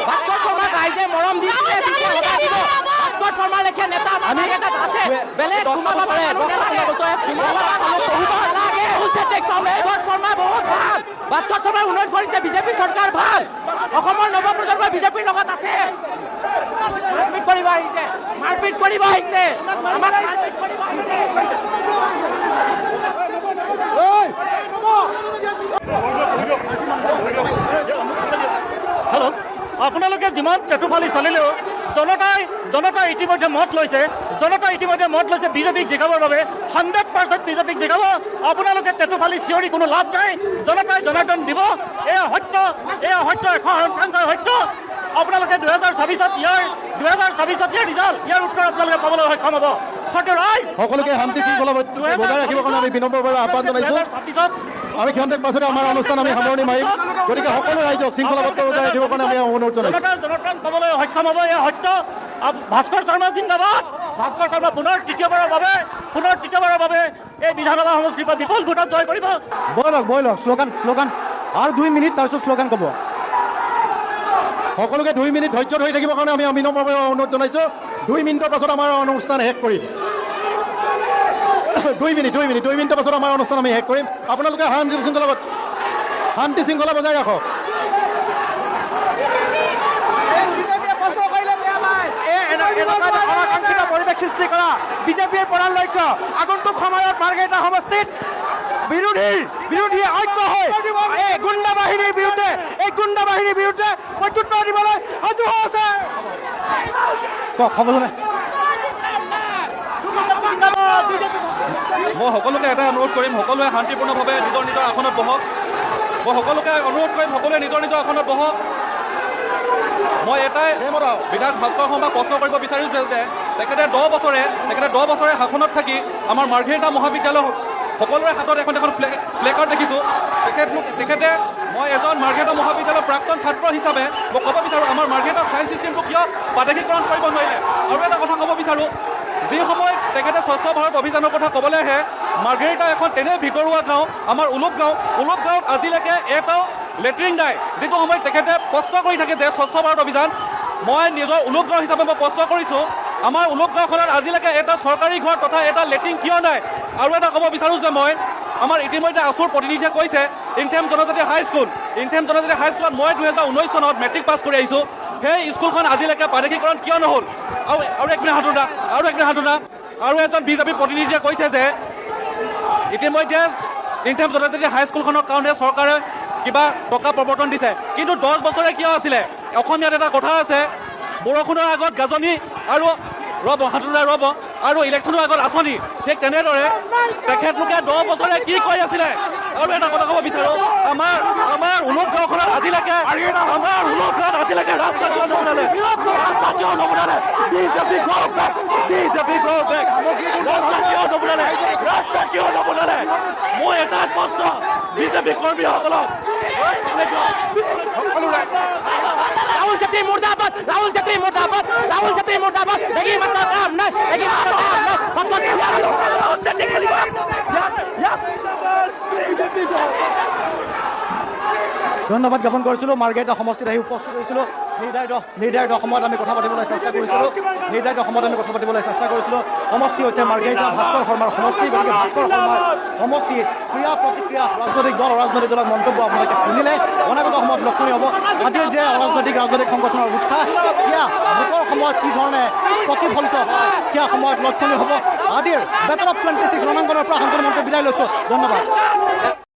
ভাস্কৰ শৰ্মাক ৰাইজে মৰম দিছে। ভাস্কৰ শৰ্মা লেখীয়া নেতা আমি আছে বেলেগ শৰ্মা বহুত ভাল। ভাস্কৰ শৰ্মাই উন্নয়ন কৰিছে, বিজেপি চৰকাৰ ভাল। অসমৰ নৱপ্ৰজন্মই বিজেপিৰ লগত আছে। মাৰপিট কৰিব আহিছে, আমাক মাৰপিট কৰিব আহিছে। হেল্ল', আপোনালোকে যিমান টেটুফালি চালিলেও জনতাই ইতিমধ্যে মত লৈছে বিজেপিক জিকাবৰ বাবে। 100% বিজেপিক জিকাব। আপোনালোকে টেটুফালি চিঞৰি কোনো লাভ নাই। জনতাই জনাৰ্দন দিব। এয়া সত্য 100% সত্য। আপোনালোকে 2024 ইয়াৰ ৰিজাল্ট, ইয়াৰ উত্তৰ আপোনালোকে পাবলৈ সক্ষম হ'ব। সকলোকে শান্তি শৃংখলা বজাই ৰাখিবৰ কাৰণে আমি বিনম্ৰভাৱে আহ্বান জনাইছোঁ। আমি ক্ষন্তেক পাছতে আমাৰ অনুষ্ঠান আমি সামৰণি মাৰিম। গতিকে সকলো ৰাইজক শৃংখলাবদ্ধ বজাই ৰাখিবৰ কাৰণে আমি অনুৰোধ জনাইছোঁ। জনতাৰ জনাৰ্দন পাবলৈ সক্ষম হ'ব, এয়া সত্য। ভাস্কৰ শৰ্মা জিন্দাবাদ। ভাস্কৰ শৰ্মা পুনৰ তৃতীয়বাৰৰ বাবে এই বিধানসভা সমষ্টিৰ পৰা বিপুল ভোটত জয় কৰিব। বৈ লওক শ্লোগান আৰু 2 মিনিট তাৰপিছত শ্লোগান ক'ব। সকলোকে 2 মিনিট ধৈৰ্য ধৰি থাকিবৰ কাৰণে আমি বিনম্ৰভাৱে অনুৰোধ জনাইছোঁ। 2 মিনিটৰ পাছত আমাৰ অনুষ্ঠান শেষ কৰিম। 2 মিনিটৰ পাছত আমাৰ অনুষ্ঠান আমি শেষ কৰিম। আপোনালোকে শান্তি শৃংখলা বজাই ৰাখক। পৰিৱেশ সৃষ্টি কৰা বিজেপিৰ প্ৰধান লক্ষ্য আগন্তুক সময়ত মাৰ্ঘেৰিটা সমষ্টিত বিৰোধী ঐক্য হৈ এই গুণ্ডা বাহিনীৰ বিৰুদ্ধে প্ৰত্যুত্তৰ দিবলৈ সাজু হৈ আছে। মই সকলোকে এটা অনুৰোধ কৰিম, সকলোৱে শান্তিপূৰ্ণভাৱে নিজৰ নিজৰ আসনত বহক। মই এটাই বিধায়ক ভাস্কৰ শৰ্মাক প্ৰশ্ন কৰিব বিচাৰিছোঁ যে তেখেতে 10 বছৰে শাসনত থাকি আমাৰ মাৰ্ঘেৰিটা মহাবিদ্যালয় সকলোৰে হাতত এখন ফ্লেকাৰ্ড দেখিছোঁ। তেখেতে মই এজন মাৰ্ঘেৰিটা মহাবিদ্যালয়ৰ প্ৰাক্তন ছাত্ৰ হিচাপে মই ক'ব বিচাৰোঁ আমাৰ মাৰ্ঘেৰিটা ছায়েন্স ছিষ্টেমটো কিয় প্ৰাদেশিকৰণ কৰিব নোৱাৰিলে। আৰু এটা কথা ক'ব বিচাৰোঁ, যি সময়ত তেখেতে স্বচ্ছ ভাৰত অভিযানৰ কথা ক'বলৈ আহে, মাৰ্ঘেৰিটা এখন তেনে ভিতৰুৱা গাঁও আমাৰ উলুপ গাঁৱত আজিলৈকে এটাও লেট্ৰিন নাই। যিটো সময়ত তেখেতে প্ৰশ্ন কৰি থাকে যে স্বচ্ছ ভাৰত অভিযান, মই নিজৰ উলুপ গাঁও হিচাপে মই প্ৰশ্ন কৰিছোঁ আমাৰ উলুপ গাঁওখনত আজিলৈকে এটা চৰকাৰী ঘৰ তথা এটা লেট্ৰিন কিয় নাই। আৰু এটা ক'ব বিচাৰোঁ যে মই আমাৰ ইতিমধ্যে আছুৰ প্ৰতিনিধিয়ে কৈছে ইনথেম জনজাতি হাইস্কুলত মই 2019 চনত মেট্ৰিক পাছ কৰি আহিছোঁ। সেই স্কুলখন আজিলৈকে প্ৰাদেশিকৰণ কিয় নহ'ল। আৰু এক মিনিট হাতোনা আৰু এজন বিজেপি প্ৰতিনিধিয়ে কৈছে যে ইতিমধ্যে ইনথেম জনজাতি হাইস্কুলখনৰ কাৰণে চৰকাৰে কিবা টকা প্ৰৱৰ্তন দিছে, কিন্তু 10 বছৰে কিয় আছিলে। অসমীয়াত এটা কথা আছে, বৰষুণৰ আগত গাজনি আৰু আৰু ইলেকশ্যনৰ আগত আঁচনি। ঠিক তেনেদৰে তেখেতলোকে 10 বছৰে কি কৰি আছিলে। আৰু এটা কথা ক'ব বিচাৰোঁ, আমাৰ উলুপ গাঁওখনত আজিলৈকে ৰাস্তা কিয় নবনালে। ৰাস্তা কিয় নবনালে। মই এটা প্ৰশ্ন বিজেপি কৰ্মীসকলক राहुल छत्री मुर्दाबाद। लेकिन मतलब काम नहीं। ধন্যবাদ জ্ঞাপন কৰিছিলোঁ। মাৰ্ঘেৰিটা সমষ্টিত আহি উপস্থিত হৈছিলোঁ। নিৰ্ধাৰিত সময়ত আমি কথা পাতিবলৈ চেষ্টা কৰিছিলোঁ। সমষ্টি হৈছে মাৰ্ঘেৰিটা ভাস্কৰ শৰ্মাৰ সমষ্টি। গতিকে ভাস্কৰ শৰ্মাৰ সমষ্টি ক্ৰিয়া প্ৰতিক্ৰিয়া ৰাজনৈতিক দলৰ মন্তব্য আপোনালোকে শুনিলে। অনাগত সময়ত লক্ষণীয় হ'ব আজিৰ যে ৰাজনৈতিক সংগঠনৰ উৎসাহ সেয়া ভোটৰ সময়ত কি ধৰণে প্ৰতিফলিত হয় সেয়া সময়ত লক্ষণীয় হ'ব। আজিৰ বেটল অফ 26 ৰণাংগনৰ পৰা সংবাদ মন্ত্ৰী বিদায় লৈছোঁ। ধন্যবাদ।